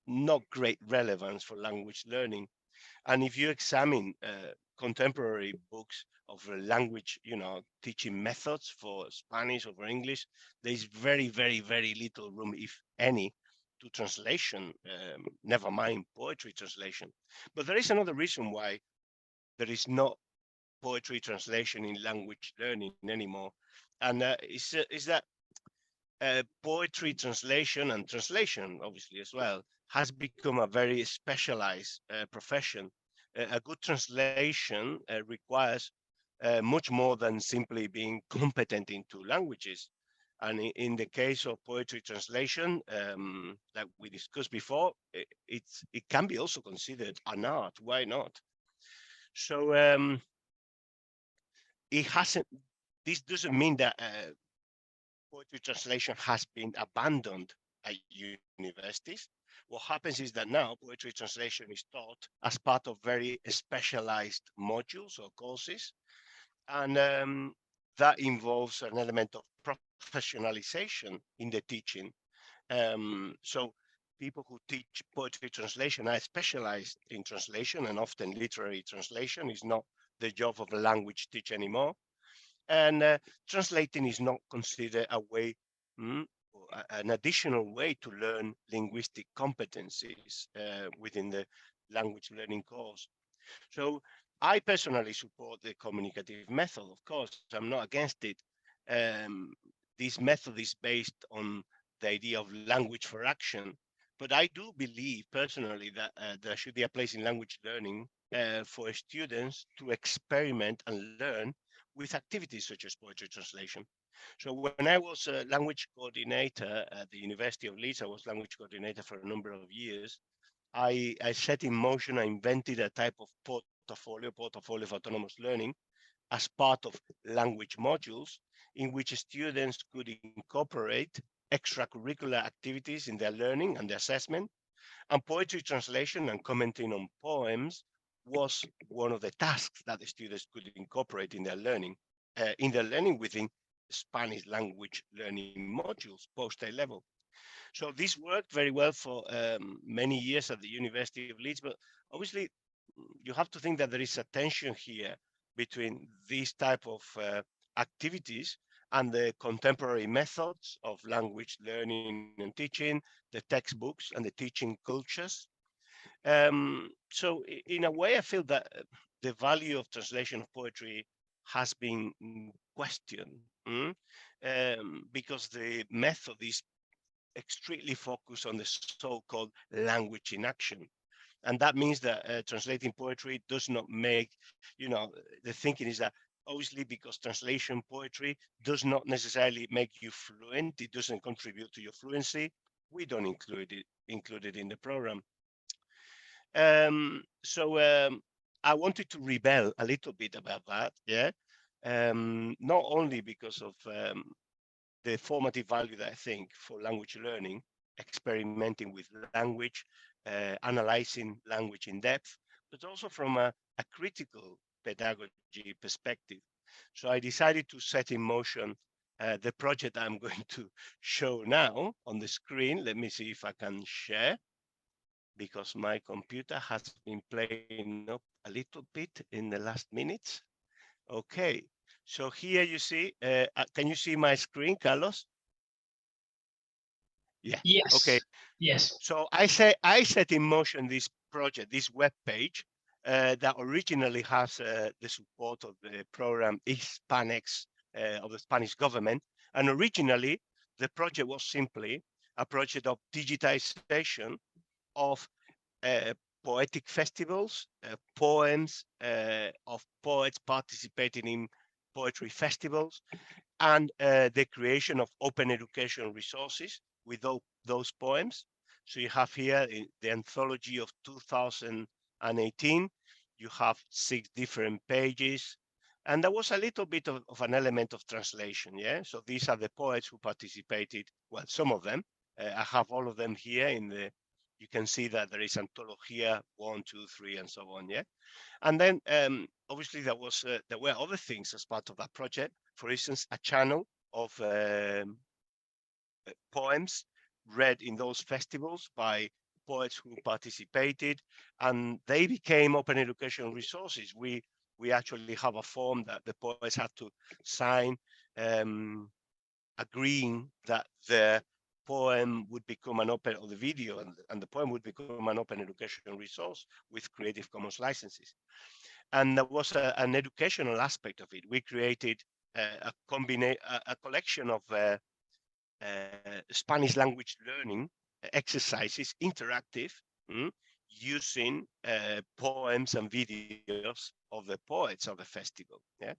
not great relevance for language learning. And if you examine contemporary books of language, teaching methods for Spanish or for English, there's very, very, very little room, if any, to translation, never mind poetry translation. But there is another reason why there is not poetry translation in language learning anymore, and is that poetry translation, and translation obviously as well, has become a very specialized profession. A good translation requires much more than simply being competent in two languages. And in the case of poetry translation, like we discussed before, it can be also considered an art. Why not? So this doesn't mean that poetry translation has been abandoned at universities. What happens is that now poetry translation is taught as part of very specialized modules or courses, and that involves an element of professionalization in the teaching. So people who teach poetry translation are specialized in translation, and often literary translation is not the job of a language teacher anymore. And translating is not considered a way, an additional way to learn linguistic competencies within the language learning course. So I personally support the communicative method. Of course, I'm not against it. This method is based on the idea of language for action. But I do believe personally that there should be a place in language learning for students to experiment and learn with activities such as poetry translation. So when I was a language coordinator at the University of Leeds, I was language coordinator for a number of years. I set in motion, I invented a type of portfolio of autonomous learning as part of language modules in which students could incorporate extracurricular activities in their learning and the assessment. And poetry translation and commenting on poems was one of the tasks that the students could incorporate in their learning within Spanish language learning modules post-A level. So this worked very well for many years at the University of Leeds, but obviously you have to think that there is a tension here between these type of activities and the contemporary methods of language learning and teaching, the textbooks and the teaching cultures. So in a way, I feel that the value of translation of poetry has been questioned because the method is extremely focused on the so-called language in action. And that means that translating poetry does not make, the thinking is that obviously because translation poetry does not necessarily make you fluent, it doesn't contribute to your fluency, we don't include it in the program. So I wanted to rebel a little bit about that, yeah. Not only because of the formative value that I think for language learning, experimenting with language, analyzing language in depth, but also from a critical pedagogy perspective. So I decided to set in motion the project I'm going to show now on the screen. Let me see if I can share, because my computer has been playing up a little bit in the last minutes. Okay, so here you see, can you see my screen, Carlos? Yeah. Yes. Okay. Yes. So I set in motion this project, this web page that originally has the support of the program Hispanex of the Spanish government. And originally, the project was simply a project of digitization of poetic festivals, poems of poets participating in poetry festivals, and the creation of open education resources with those poems. So you have here the anthology of 2018, you have 6 different pages, and there was a little bit of an element of translation, yeah? So these are the poets who participated, well, some of them. I have all of them here in the, you can see that there is Antología 1, 2, 3, and so on, yeah? And then obviously there were other things as part of that project. For instance, a channel of poems read in those festivals by poets who participated, and they became open education resources. We actually have a form that the poets had to sign, agreeing that the poem would become an open, or the video and the poem would become an open educational resource with Creative Commons licenses. And there was an educational aspect of it. We created a collection of Spanish language learning exercises, interactive, using poems and videos of the poets of the festival. Yeah.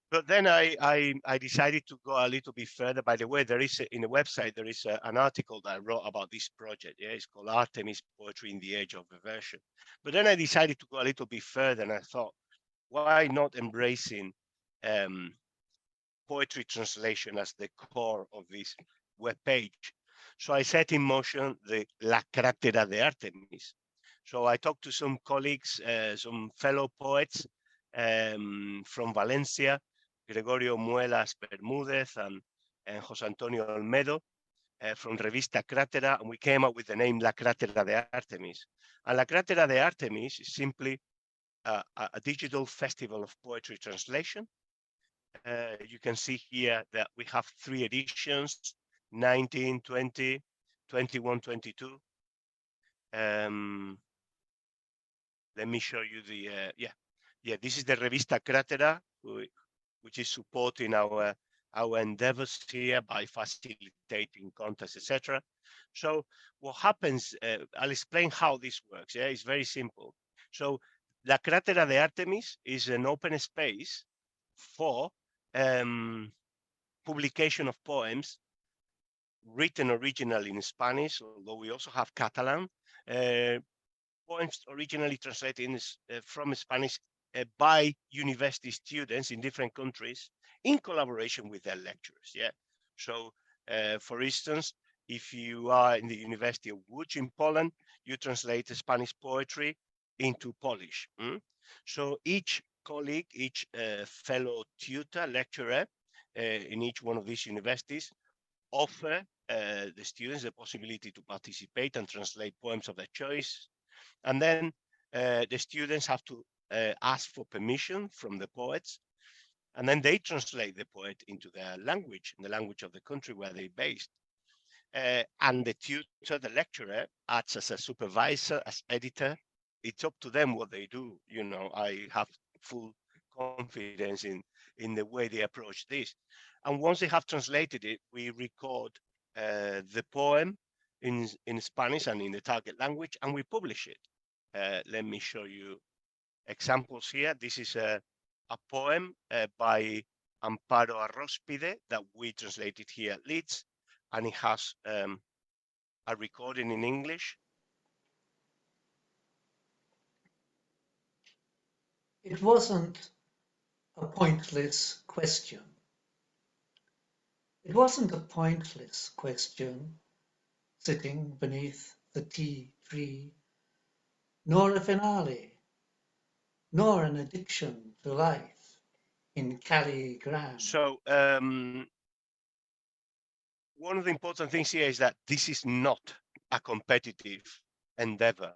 But then I decided to go a little bit further. By the way, there is in the website, there is an article that I wrote about this project. Yeah, it's called Artemis Poetry in the Age of Reversion. But then I decided to go a little bit further, and I thought, why not embracing poetry translation as the core of this web page? So I set in motion the La Crátera de Artemis. So I talked to some colleagues, some fellow poets from Valencia, Gregorio Muelas Bermúdez and José Antonio Olmedo from Revista Crátera, and we came up with the name La Crátera de Artemis. And La Crátera de Artemis is simply a digital festival of poetry translation. You can see here that we have 3 editions, 19, 20, 21, 22. Let me show you the, this is the Revista Crátera, which is supporting our endeavors here by facilitating contests, etc. So what happens, I'll explain how this works. Yeah, it's very simple. So La Crátera de Artemis is an open space for publication of poems written originally in Spanish, although we also have Catalan, poems originally translated from Spanish by university students in different countries in collaboration with their lecturers. Yeah. So, for instance, if you are in the University of Łódź in Poland, you translate Spanish poetry into Polish. So each colleague, each fellow tutor, lecturer in each one of these universities offer the students the possibility to participate and translate poems of their choice. And then the students have to ask for permission from the poets. And then they translate the poet into their language, in the language of the country where they're based. And the tutor, the lecturer, acts as a supervisor, as editor. It's up to them what they do. You know, I have full confidence in the way they approach this. And once they have translated it, we record the poem in Spanish and in the target language, and we publish it. Let me show you examples here. This is a poem by Amparo Arróspide that we translated here at Leeds, and it has a recording in English. It wasn't a pointless question. It wasn't a pointless question, sitting beneath the tea tree, nor a finale, nor an addiction to life in Cali Grand. So one of the important things here is that this is not a competitive endeavor.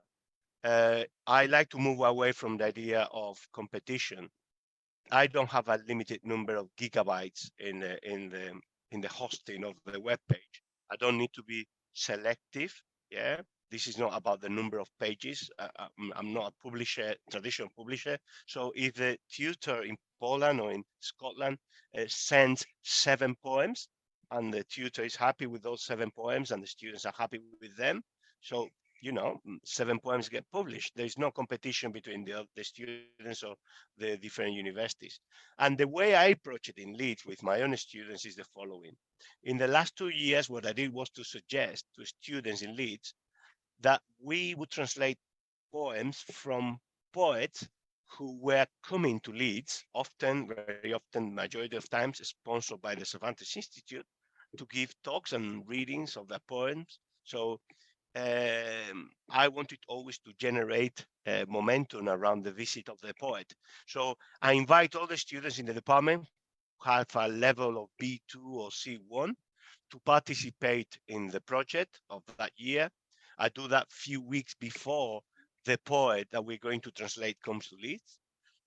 I like to move away from the idea of competition. I don't have a limited number of gigabytes in the hosting of the web page. I don't need to be selective. Yeah, this is not about the number of pages. I'm not a publisher, traditional publisher. So if the tutor in Poland or in Scotland sends 7 poems, and the tutor is happy with those 7 poems, and the students are happy with them, so 7 poems get published. There is no competition between the students or the different universities. And the way I approach it in Leeds with my own students is the following. In the last 2 years, what I did was to suggest to students in Leeds that we would translate poems from poets who were coming to Leeds, very often, majority of times, sponsored by the Cervantes Institute, to give talks and readings of their poems. So I wanted always to generate momentum around the visit of the poet. So I invite all the students in the department who have a level of B2 or C1 to participate in the project of that year. I do that few weeks before the poet that we're going to translate comes to Leeds.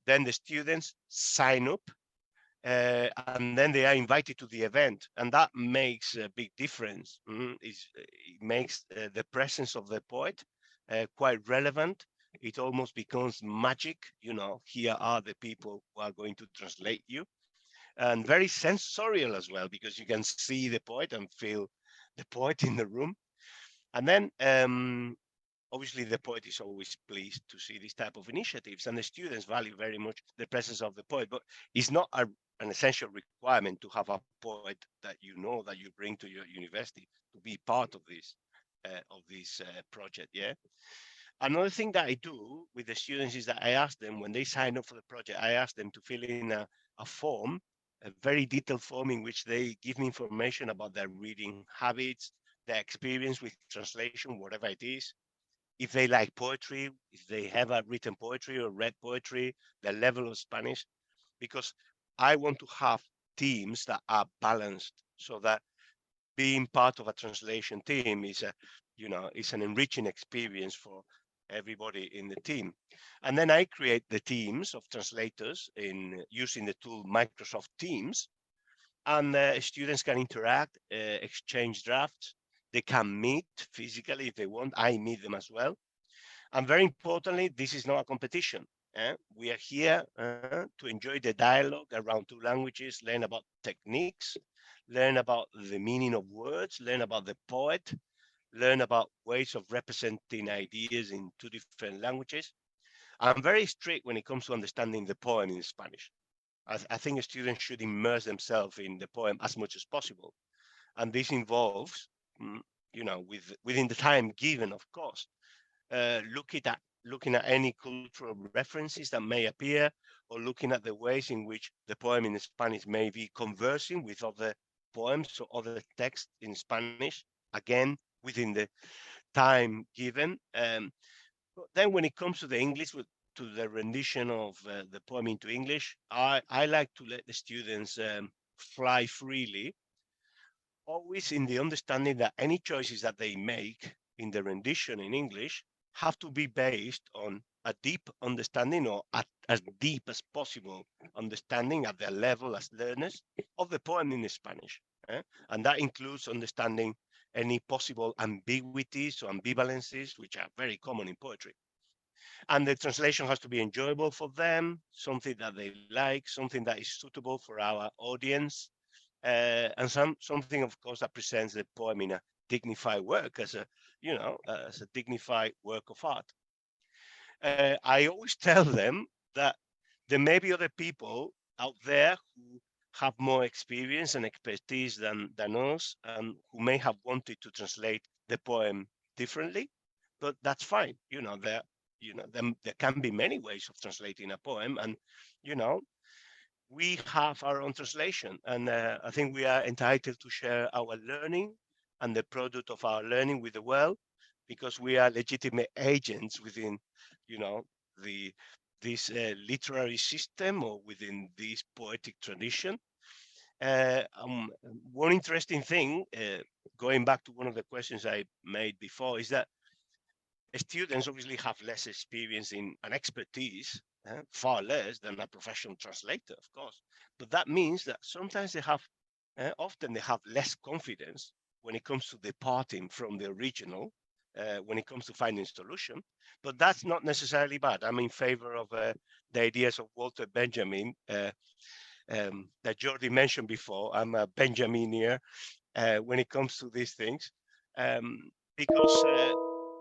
Then the students sign up and then they are invited to the event, and that makes a big difference. It makes the presence of the poet quite relevant. It almost becomes magic. Here are the people who are going to translate you, and very sensorial as well, because you can see the poet and feel the poet in the room. And then obviously the poet is always pleased to see this type of initiatives, and the students value very much the presence of the poet, but it's not an essential requirement to have a poet that you bring to your university to be part of this project. Yeah. Another thing that I do with the students is that I ask them, when they sign up for the project, I ask them to fill in a form, a very detailed form, in which they give me information about their reading habits, their experience with translation, whatever it is, if they like poetry, if they have written poetry or read poetry, their level of Spanish, because I want to have teams that are balanced, so that being part of a translation team is an enriching experience for everybody in the team. And then I create the teams of translators using the tool Microsoft Teams, and students can interact, exchange drafts. They can meet physically if they want. I meet them as well. And very importantly, this is not a competition. We are here to enjoy the dialogue around 2 languages, learn about techniques, learn about the meaning of words, learn about the poet, learn about ways of representing ideas in 2 different languages. I'm very strict when it comes to understanding the poem in Spanish. I think students should immerse themselves in the poem as much as possible. And this involves, within the time given, of course, looking at any cultural references that may appear, or looking at the ways in which the poem in Spanish may be conversing with other poems or other texts in Spanish, again, within the time given. But then when it comes to the English, to the rendition of the poem into English, I like to let the students fly freely, always in the understanding that any choices that they make in the rendition in English have to be based on a deep understanding, or as deep as possible understanding at their level as learners of the poem in Spanish. And that includes understanding any possible ambiguities or ambivalences, which are very common in poetry. And the translation has to be enjoyable for them, something that they like, something that is suitable for our audience, and something, of course, that presents the poem in a dignified work, as a dignified work of art. I always tell them that there may be other people out there who have more experience and expertise than us, and who may have wanted to translate the poem differently, but that's fine. There can be many ways of translating a poem, and we have our own translation, and I think we are entitled to share our learning and the product of our learning with the world, because we are legitimate agents within, this literary system, or within this poetic tradition. One interesting thing, going back to one of the questions I made before, is that students obviously have less experience and expertise, far less than a professional translator, of course. But that means that sometimes they have, often they have less confidence when it comes to departing from the original, when it comes to finding solution. But that's not necessarily bad. I'm in favor of the ideas of Walter Benjamin that Jordi mentioned before. I'm a Benjaminier when it comes to these things, because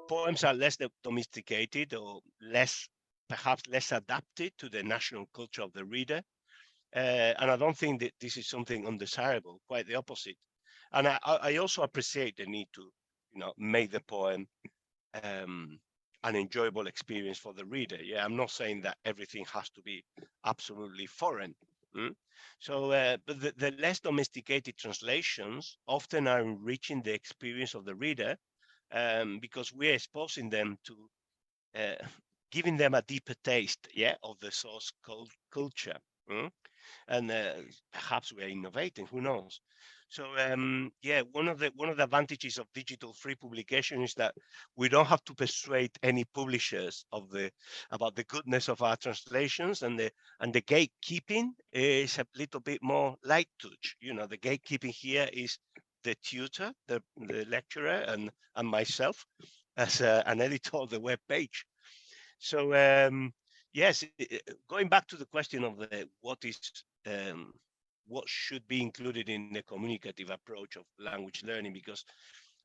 poems are less domesticated, or perhaps less adapted to the national culture of the reader. And I don't think that this is something undesirable, quite the opposite. And I also appreciate the need to, make the poem an enjoyable experience for the reader. Yeah, I'm not saying that everything has to be absolutely foreign. So, but the less domesticated translations often are enriching the experience of the reader, because we're exposing them to, giving them a deeper taste, of the source culture. And perhaps we're innovating, who knows? So one of the advantages of digital free publication is that we don't have to persuade any publishers about the goodness of our translations, and the gatekeeping is a little bit more light touch. The gatekeeping here is the tutor, the lecturer, and myself as an editor of the web page. So yes, going back to the question of what should be included in the communicative approach of language learning, because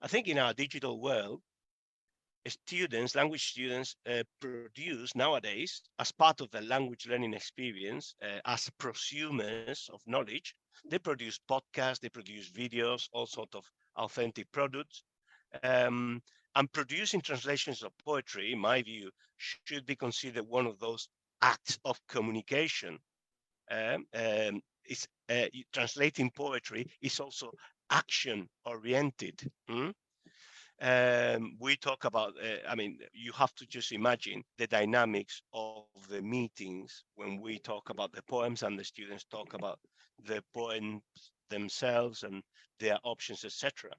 I think in our digital world, language students produce nowadays, as part of the language learning experience, as prosumers of knowledge, they produce podcasts, they produce videos, all sorts of authentic products. And producing translations of poetry, in my view, should be considered one of those acts of communication. Translating poetry is also action-oriented. We talk about, you have to just imagine the dynamics of the meetings when we talk about the poems and the students talk about the poems themselves and their options, etc.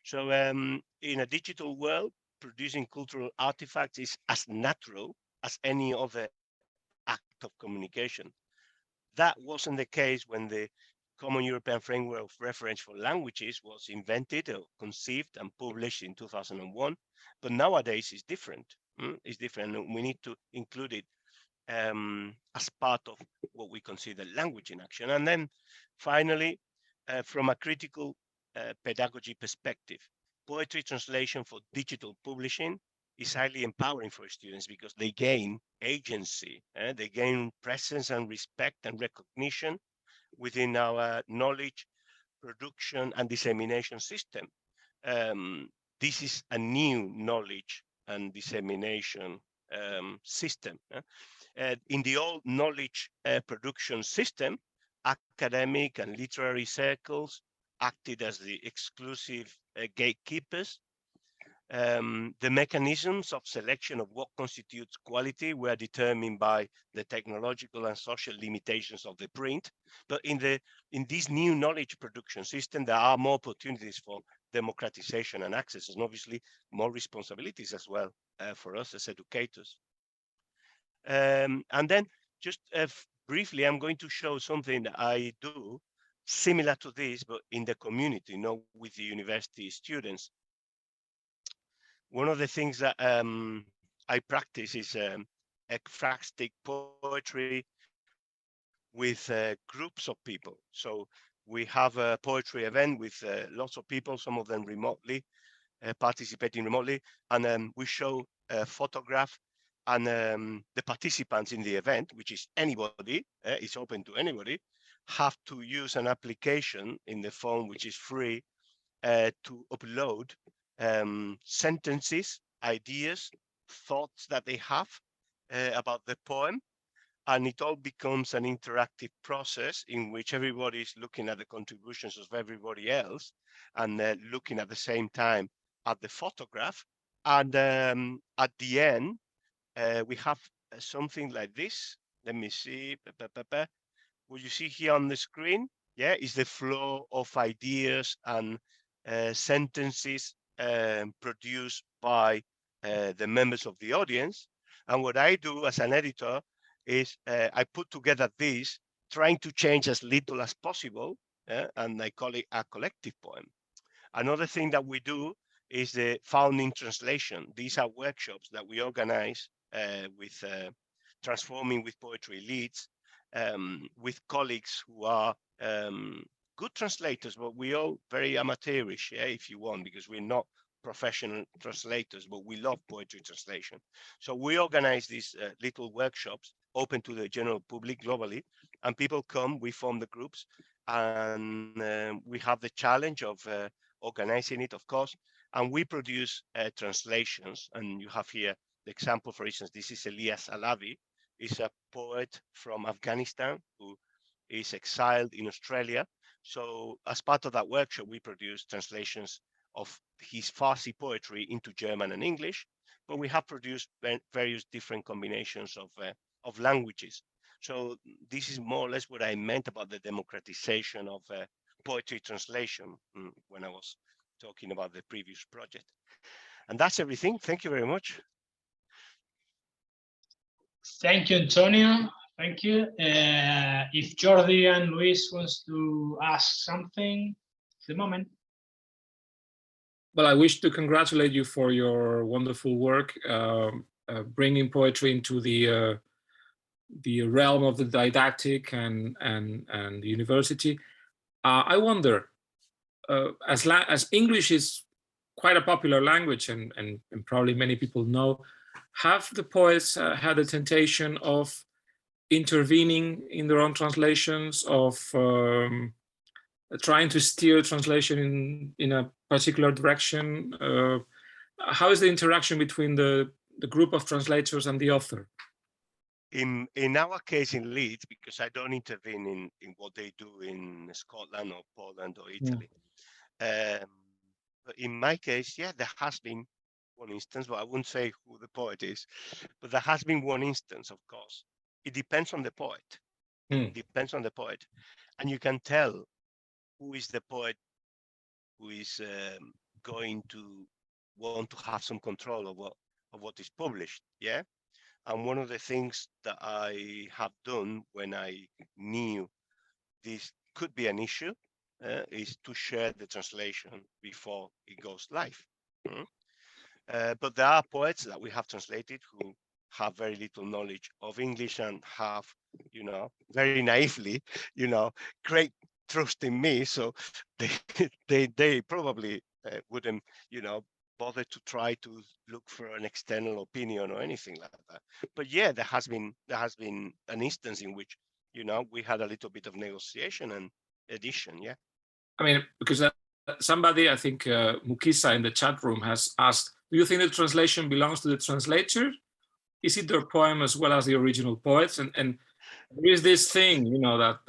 So in a digital world, producing cultural artifacts is as natural as any other act of communication. That wasn't the case when the Common European Framework of Reference for Languages was invented or conceived and published in 2001. But nowadays it's different. It's different. We need to include it as part of what we consider language in action. And then finally, from a critical pedagogy perspective, poetry translation for digital publishing is highly empowering for students because they gain agency, they gain presence and respect and recognition within our knowledge production and dissemination system. This is a new knowledge and dissemination system. In the old knowledge production system, academic and literary circles acted as the exclusive gatekeepers. The mechanisms of selection of what constitutes quality were determined by the technological and social limitations of the print. But in this new knowledge production system, there are more opportunities for democratization and access, and obviously more responsibilities as well for us as educators. And then just briefly, I'm going to show something that I do similar to this, but in the community, not with the university students. One of the things that I practice is ekphrastic poetry with groups of people. So we have a poetry event with lots of people, some of them remotely, participating remotely, and we show a photograph, and the participants in the event, which is anybody, it's open to anybody, have to use an application in the phone, which is free, to upload sentences, ideas, thoughts that they have about the poem. And it all becomes an interactive process in which everybody is looking at the contributions of everybody else and looking at the same time at the photograph. And at the end, we have something like this. Let me see. What you see here on the screen, yeah, is the flow of ideas and sentences produced by the members of the audience. And what I do as an editor is I put together this, trying to change as little as possible, and I call it a collective poem. Another thing that we do is the founding translation. These are workshops that we organize with Transforming with Poetry Leeds, with colleagues who are good translators, but we all very amateurish, yeah, if you want, because we're not professional translators, but we love poetry translation. So we organize these little workshops open to the general public globally, and people come, we form the groups, and we have the challenge of organizing it, of course, and we produce translations. And you have here the example, for instance, this is Elias Alavi, is a poet from Afghanistan who is exiled in Australia. So as part of that workshop, we produce translations of his Farsi poetry into German and English, but we have produced various different combinations of languages. So this is more or less what I meant about the democratization of poetry translation when I was talking about the previous project. And that's everything. Thank you very much. Thank you, Antonio. Thank you. If Jordi and Luis wants to ask something, it's the moment. Well, I wish to congratulate you for your wonderful work, bringing poetry into the realm of the didactic and the university. I wonder, as English is quite a popular language, and probably many people know, have the poets had a temptation of intervening in their own translations, of trying to steer translation in a particular direction? How is the interaction between the group of translators and the author? In our case in Leeds, because I don't intervene in what they do in Scotland or Poland or Italy. But in my case, yeah, there has been one instance, but I wouldn't say who the poet is, but there has been one instance, of course. It depends on the poet. It depends on the poet. And you can tell who is the poet who is going to want to have some control of what is published, yeah? And one of the things that I have done when I knew this could be an issue is to share the translation before it goes live. But there are poets that we have translated who have very little knowledge of English and have, very naively, great trust in me. So they probably wouldn't, bother to try to look for an external opinion or anything like that. But yeah, there has been an instance in which, you know, we had a little bit of negotiation and edition. Yeah. I mean, because somebody, I think Mukisa in the chat room has asked, do you think the translation belongs to the translator? Is it their poem as well as the original poets? And there is this thing, you know, that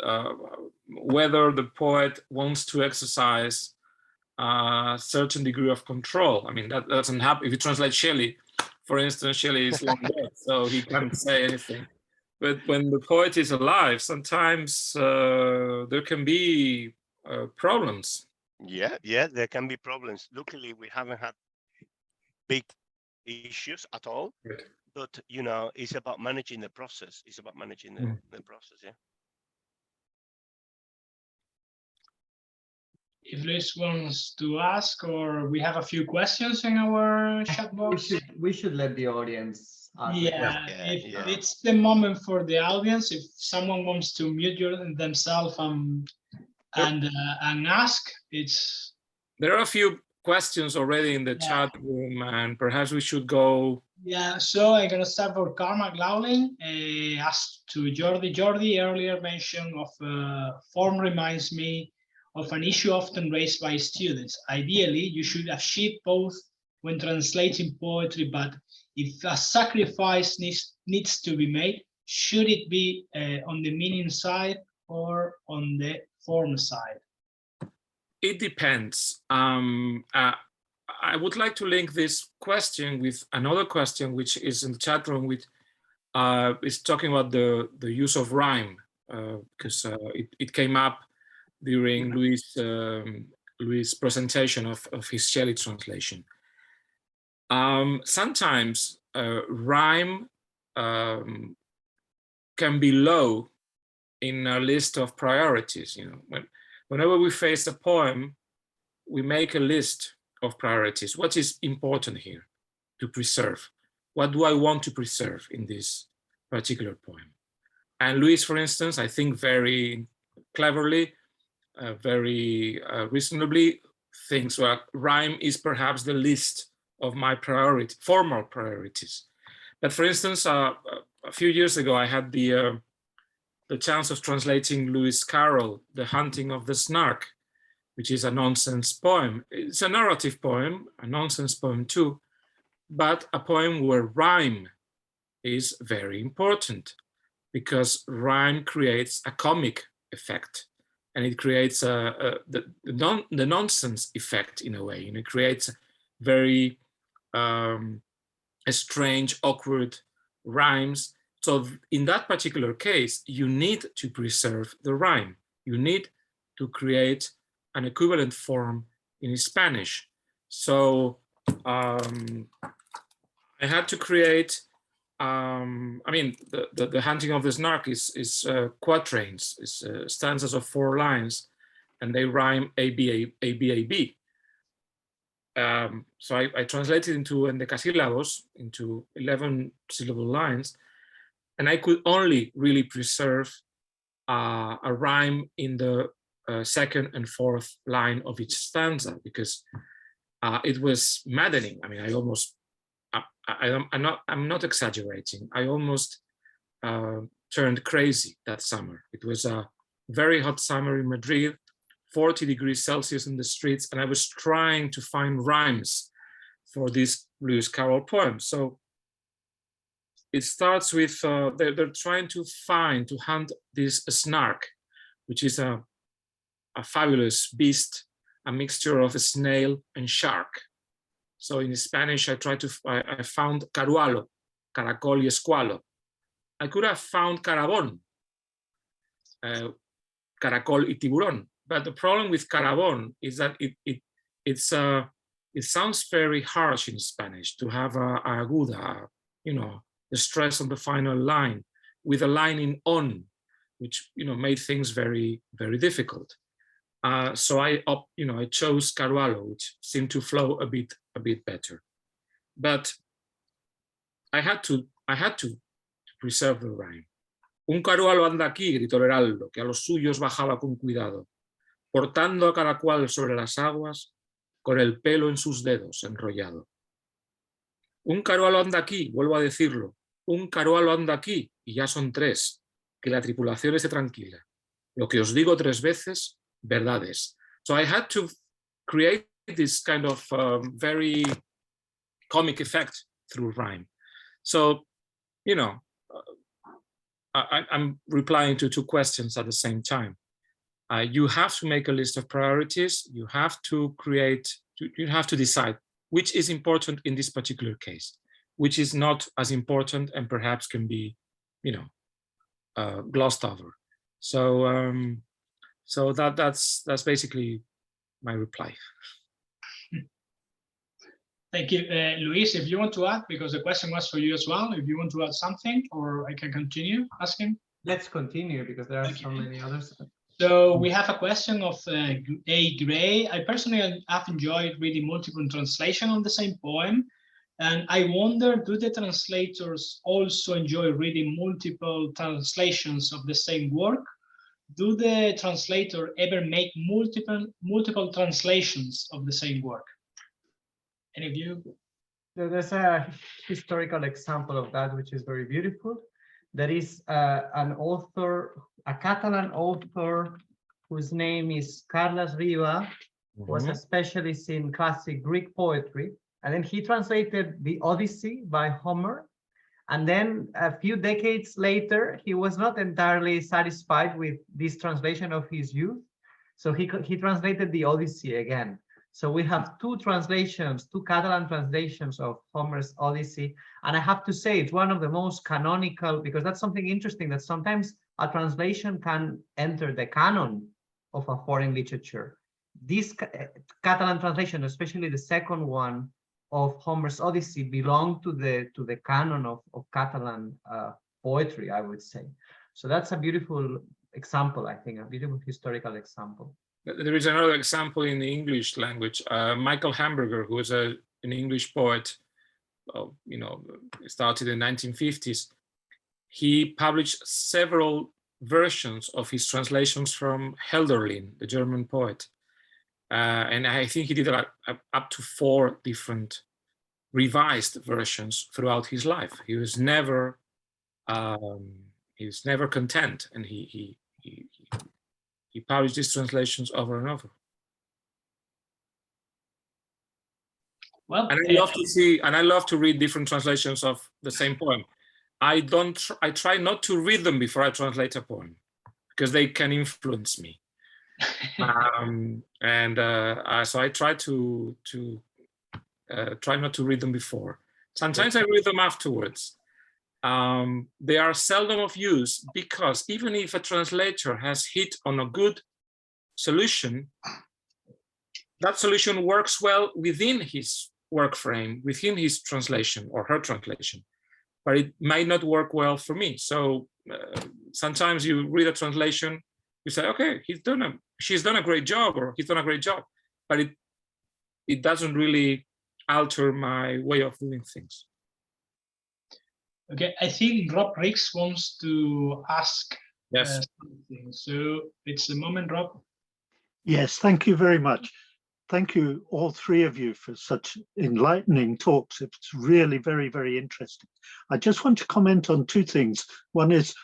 whether the poet wants to exercise a certain degree of control. I mean, that doesn't happen. If you translate Shelley, for instance, Shelley is long dead, so he can't say anything. But when the poet is alive, sometimes there can be problems. Yeah, there can be problems. Luckily, we haven't had big issues at all. Good. But, you know, it's about managing the process. It's about managing the process, yeah. If Luis wants to ask, or we have a few questions in our chat box. We should let the audience ask. Yeah, it's the moment for the audience. If someone wants to mute themselves and ask, it's. There are a few questions already in the chat room, and perhaps we should go. Yeah, so I'm gonna start for Carl McLaughlin. Asked to Jordi. Jordi earlier mention of form reminds me of an issue often raised by students. Ideally, you should achieve both when translating poetry, but if a sacrifice needs to be made, should it be on the meaning side or on the form side? It depends. I would like to link this question with another question which is in the chat room, which is talking about the use of rhyme, because it came up during Luis' presentation of his Shelley translation. Sometimes rhyme can be low in a list of priorities. You know, whenever we face a poem, we make a list of priorities. What is important here to preserve? What do I want to preserve in this particular poem? And Luis, for instance, I think very cleverly, very reasonably thinks, well, rhyme is perhaps the list of my formal priorities. But for instance, a few years ago, I had the chance of translating Lewis Carroll, The Hunting of the Snark, which is a nonsense poem. It's a narrative poem, a nonsense poem too, but a poem where rhyme is very important, because rhyme creates a comic effect, and it creates the nonsense effect in a way, and it creates very strange, awkward rhymes. So in that particular case, you need to preserve the rhyme. You need to create an equivalent form in Spanish. So I had to create, I mean, the Hunting of the Snark is quatrains, is stanzas of 4 lines, and they rhyme A, B, A, A, B, A, B. So I translated into endecasílabos, into 11 syllable lines, and I could only really preserve a rhyme in the 2nd and 4th line of each stanza, because it was maddening. I mean, I almost, I'm not exaggerating. I almost turned crazy that summer. It was a very hot summer in Madrid, 40 degrees Celsius in the streets, and I was trying to find rhymes for this Lewis Carroll poem. So it starts with, they're trying to hunt this snark, which is a fabulous beast, a mixture of a snail and shark. So in Spanish, I found carualo, caracol y escualo. I could have found carabón, caracol y tiburón. But the problem with carabón is that it sounds very harsh in Spanish to have a aguda, you know, the stress on the final line with a line in on, which, you know, made things very, very difficult. So I chose carualo, which seemed to flow a bit better. But I had to preserve the rhyme. Un carualo anda aquí, gritó el heraldo, que a los suyos bajaba con cuidado, portando a cada cual sobre las aguas con el pelo en sus dedos enrollado. Un carualo anda aquí, vuelvo a decirlo, un carualo anda aquí, y ya son 3, que la tripulación esté tranquila. Lo que os digo 3 veces, verdades. So I had to create this kind of very comic effect through rhyme. So, you know, I'm replying to 2 questions at the same time. You have to make a list of priorities. You have to you have to decide which is important in this particular case, which is not as important and perhaps can be, you know, glossed over. So, so that's basically my reply. Thank you, Luis. If you want to add, because the question was for you as well, if you want to add something, or I can continue asking. Let's continue because there are so many others. So we have a question of A. Gray. I personally have enjoyed reading multiple translations of the same poem. And I wonder, do the translators also enjoy reading multiple translations of the same work? Do the translator ever make multiple translations of the same work? Any of you? There's a historical example of that, which is very beautiful. There is an author, a Catalan author, whose name is Carles Riba, was a specialist in classic Greek poetry. And then he translated the Odyssey by Homer. And then a few decades later, he was not entirely satisfied with this translation of his youth. So he translated the Odyssey again. So we have 2 translations, 2 Catalan translations of Homer's Odyssey. And I have to say, it's one of the most canonical, because that's something interesting, that sometimes a translation can enter the canon of a foreign literature. This Catalan translation, especially the second one of Homer's Odyssey, belong to the canon of Catalan poetry, I would say. So that's a beautiful example, I think, a beautiful historical example. There is another example in the English language. Michael Hamburger, who is an English poet, you know, started in the 1950s. He published several versions of his translations from Hölderlin, the German poet. And I think he did up to 4 different revised versions throughout his life. He was never content, and he published these translations over and over. Well, and I love to see, and I love to read different translations of the same poem. I try not to read them before I translate a poem, because they can influence me. So I try to try not to read them before. Sometimes I read them afterwards. They are seldom of use, because even if a translator has hit on a good solution, that solution works well within his work frame, within his translation or her translation, but it might not work well for me. So sometimes you read a translation, you say, okay, she's done a great job, or he's done a great job, but it doesn't really alter my way of doing things. Okay, I think Rob Riggs wants to ask something. So it's a moment, Rob. Yes, thank you very much. Thank you, all 3 of you, for such enlightening talks. It's really very, very interesting. I just want to comment on 2 things. One is,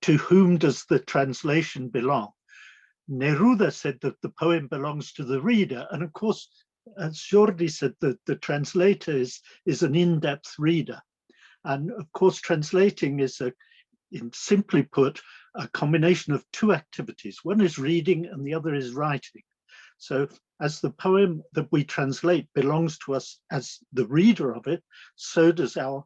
to whom does the translation belong? Neruda said that the poem belongs to the reader. And of course, as Jordi said, that the translator is an in-depth reader. And of course, translating is, simply put, a combination of 2 activities. One is reading and the other is writing. So as the poem that we translate belongs to us as the reader of it, so does our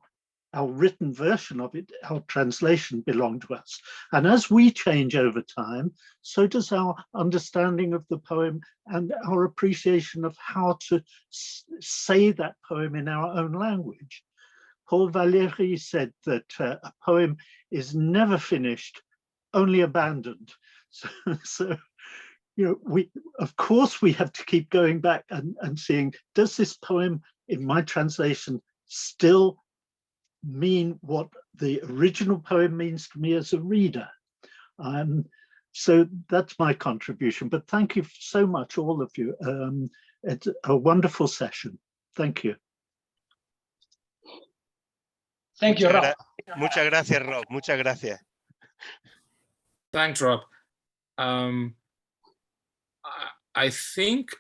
written version of it, our translation, belong to us. And as we change over time, so does our understanding of the poem and our appreciation of how to say that poem in our own language. Paul Valéry said that a poem is never finished, only abandoned. So you know, of course we have to keep going back and seeing, does this poem in my translation still mean what the original poem means to me as a reader? So that's my contribution, but thank you so much, all of you. It's a wonderful session. Thank you. Thank you, Rob. Muchas gracias, Rob. Muchas gracias. Thanks, Rob. I think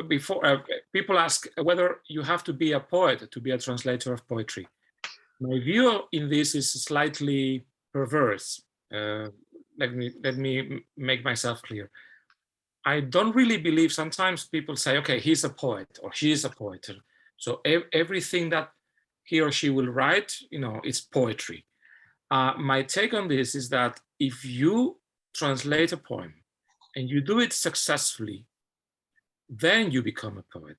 before people ask whether you have to be a poet to be a translator of poetry. My view in this is slightly perverse. Let me make myself clear. I don't really believe. Sometimes people say, okay, he's a poet or she is a poet, so everything that he or she will write, it's poetry. My take on this is that if you translate a poem and you do it successfully, then you become a poet.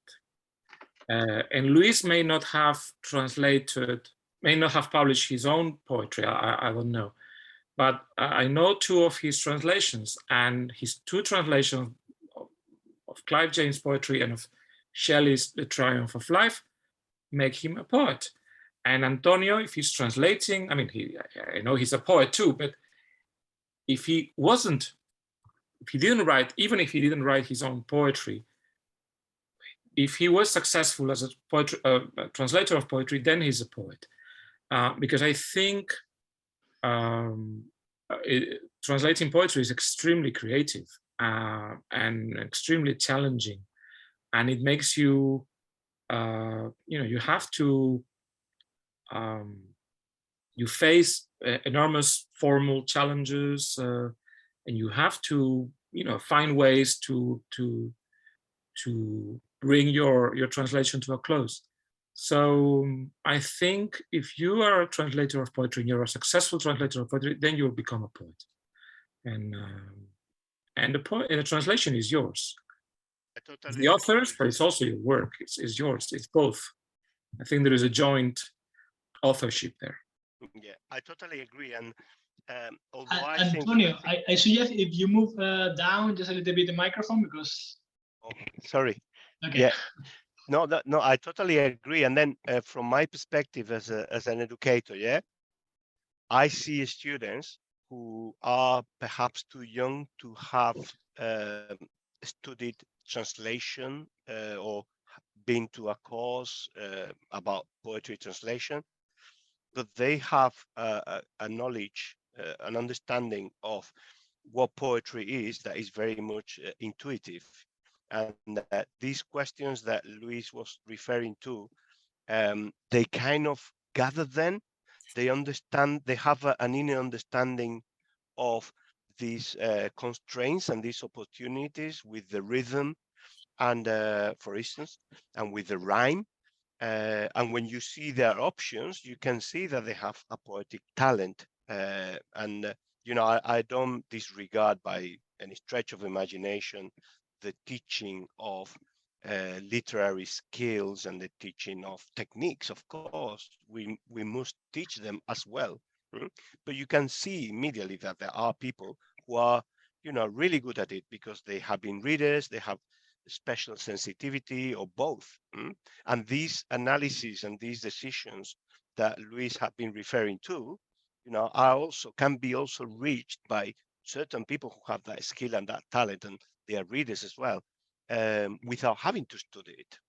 And Luis may not have published his own poetry, I don't know. But I know two of his translations, and his two translations of Clive James' poetry and of Shelley's The Triumph of Life make him a poet. And Antonio, if he's translating, I know he's a poet too, but if he didn't write, even if he didn't write his own poetry, if he was successful as a translator of poetry, then he's a poet. Because I think translating poetry is extremely creative and extremely challenging, and it makes you, you have to, you face enormous formal challenges, and you have to, find ways to bring your translation to a close. So I think if you are a translator of poetry and you're a successful translator of poetry, then you'll become a poet. And the translation is yours. It's the author's, but it's also your work. It's yours. It's both. I think there is a joint authorship there. Yeah, I totally agree. And Antonio, I suggest if you move down just a little bit the microphone, because. Oh, sorry. Okay. Yeah. No, I totally agree. And then from my perspective as an educator, yeah, I see students who are perhaps too young to have studied translation or been to a course about poetry translation, but they have a knowledge, an understanding of what poetry is that is very much intuitive. And these questions that Luis was referring to, they kind of gather them. They understand, they have an inner understanding of these constraints and these opportunities with the rhythm and, for instance, and with the rhyme. And when you see their options, you can see that they have a poetic talent. I don't disregard by any stretch of imagination the teaching of literary skills and the teaching of techniques. Of course, we must teach them as well. But you can see immediately that there are people who are, really good at it because they have been readers, they have special sensitivity, or both. And these analyses and these decisions that Luis had been referring to, can be also reached by certain people who have that skill and that talent, and they are readers as well, without having to study it.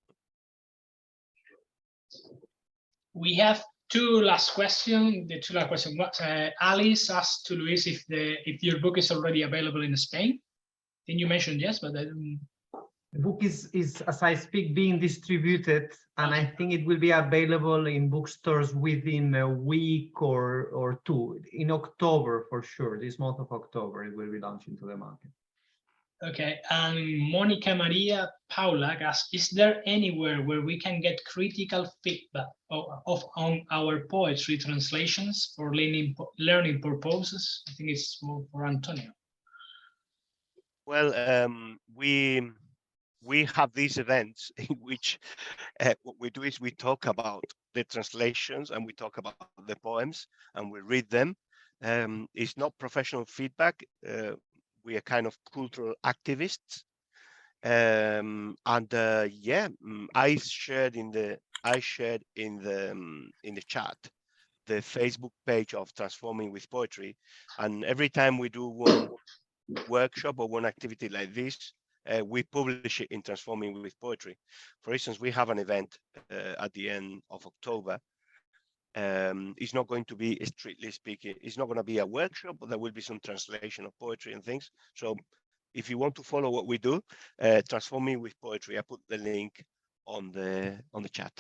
We have two last questions. The two last questions. Alice asked to Luis if your book is already available in Spain. I think you mentioned yes, but I don't. The book is as I speak being distributed, and I think it will be available in bookstores within a week or two. In October for sure. This month of October it will be launched into the market. Okay, and Monica Maria Paula asks, is there anywhere where we can get critical feedback on our poetry translations for learning purposes? I think it's more for Antonio. Well, we have these events in which what we do is we talk about the translations and we talk about the poems and we read them. It's not professional feedback. We are kind of cultural activists, I shared in the chat the Facebook page of Transforming with Poetry. And every time we do one workshop or one activity like this, we publish it in Transforming with Poetry. For instance, we have an event at the end of October. It's not going to be, strictly speaking, it's not going to be a workshop, but there will be some translation of poetry and things. So if you want to follow what we do, Transforming with Poetry, I put the link on the chat.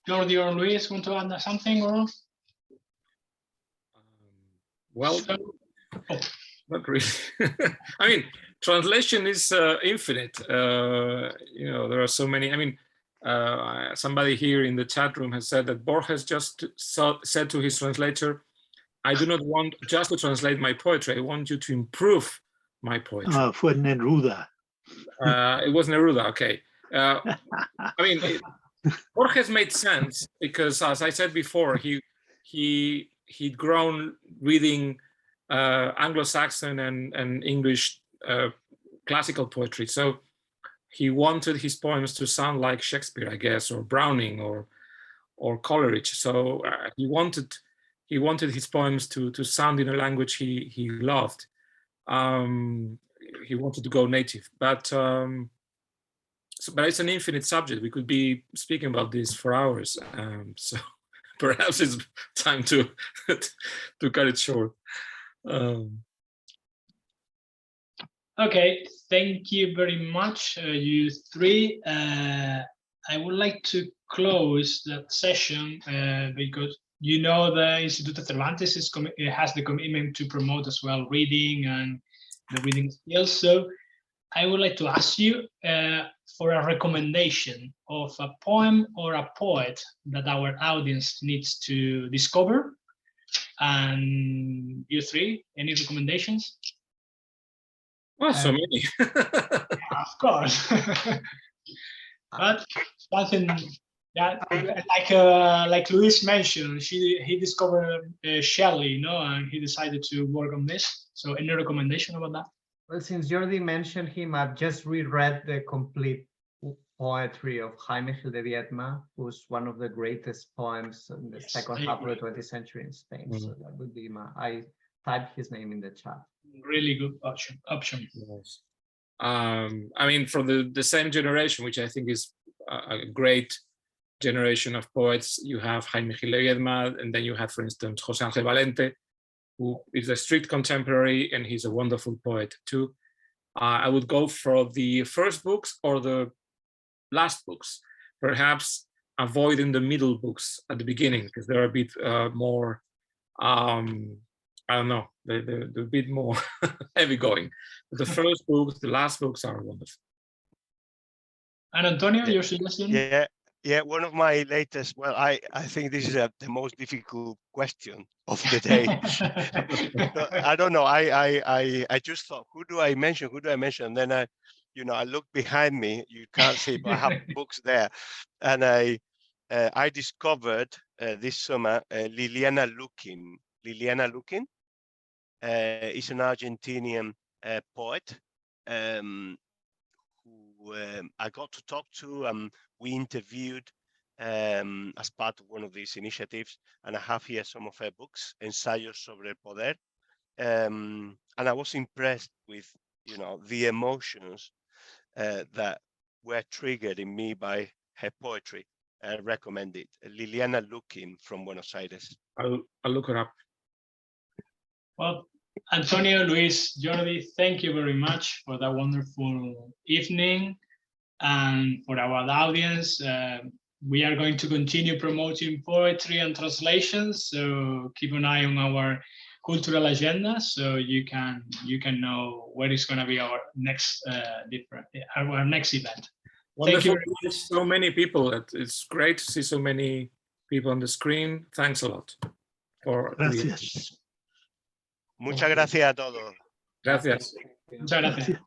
Jordi or Luis want to add something? Or? Well, not really. I mean, translation is infinite. You know, there are so many. I mean, somebody here in the chat room has said that Borges just said to his translator, "I do not want just to translate my poetry. I want you to improve my poetry." Fue Neruda. It was Neruda. Okay. I mean, Borges made sense because, as I said before, he'd grown reading Anglo-Saxon and English classical poetry. So he wanted his poems to sound like Shakespeare, I guess, or Browning or Coleridge. So he wanted his poems to sound in a language he loved. He wanted to go native, but it's an infinite subject. We could be speaking about this for hours. So perhaps it's time to cut it short. Okay, thank you very much, you three. I would like to close that session because you know the Instituto Cervantes has the commitment to promote as well reading and the reading skills. So I would like to ask you for a recommendation of a poem or a poet that our audience needs to discover. And you three, any recommendations? Well, so many. Yeah, of course. But something that, like Luis mentioned, he discovered Shelley, you know, and he decided to work on this. So any recommendation about that? Well, since Jordi mentioned him, I've just reread the complete poetry of Jaime Gil de Viedma, who's one of the greatest poems in the second half of the 20th century in Spain. So that would be I typed his name in the chat. Really good option. Yes. I mean, from the same generation, which I think is a great generation of poets, you have Jaime Gil de Viedma, and then you have, for instance, José Ángel Valente, who is a strict contemporary, and he's a wonderful poet too. I would go for the first books or the last books, perhaps avoiding the middle books at the beginning, because they're a bit more, I don't know, they're a bit more heavy going. But the first books, the last books are wonderful. And Antonio, your suggestion? Yeah, one of my latest, well, I think this is the most difficult question of the day. I don't know, I just thought, who do I mention? And then I looked behind me, you can't see, but I have books there. And I discovered this summer Liliana Lukin. Liliana Lukin is an Argentinian poet who I got to talk to. We interviewed as part of one of these initiatives, and I have here some of her books, Ensayos sobre el poder. And I was impressed with, the emotions that were triggered in me by her poetry. I recommend it. Liliana Lukin from Buenos Aires. I'll look her up. Well, Antonio, Luis, Jordi, thank you very much for that wonderful evening. And for our audience, we are going to continue promoting poetry and translations. So keep an eye on our cultural agenda, so you can know where is going to be our next event. Wonderful. Thank you. So many people. It's great to see so many people on the screen. Thanks a lot. Gracias. Muchas gracias a todos. Gracias. Muchas gracias.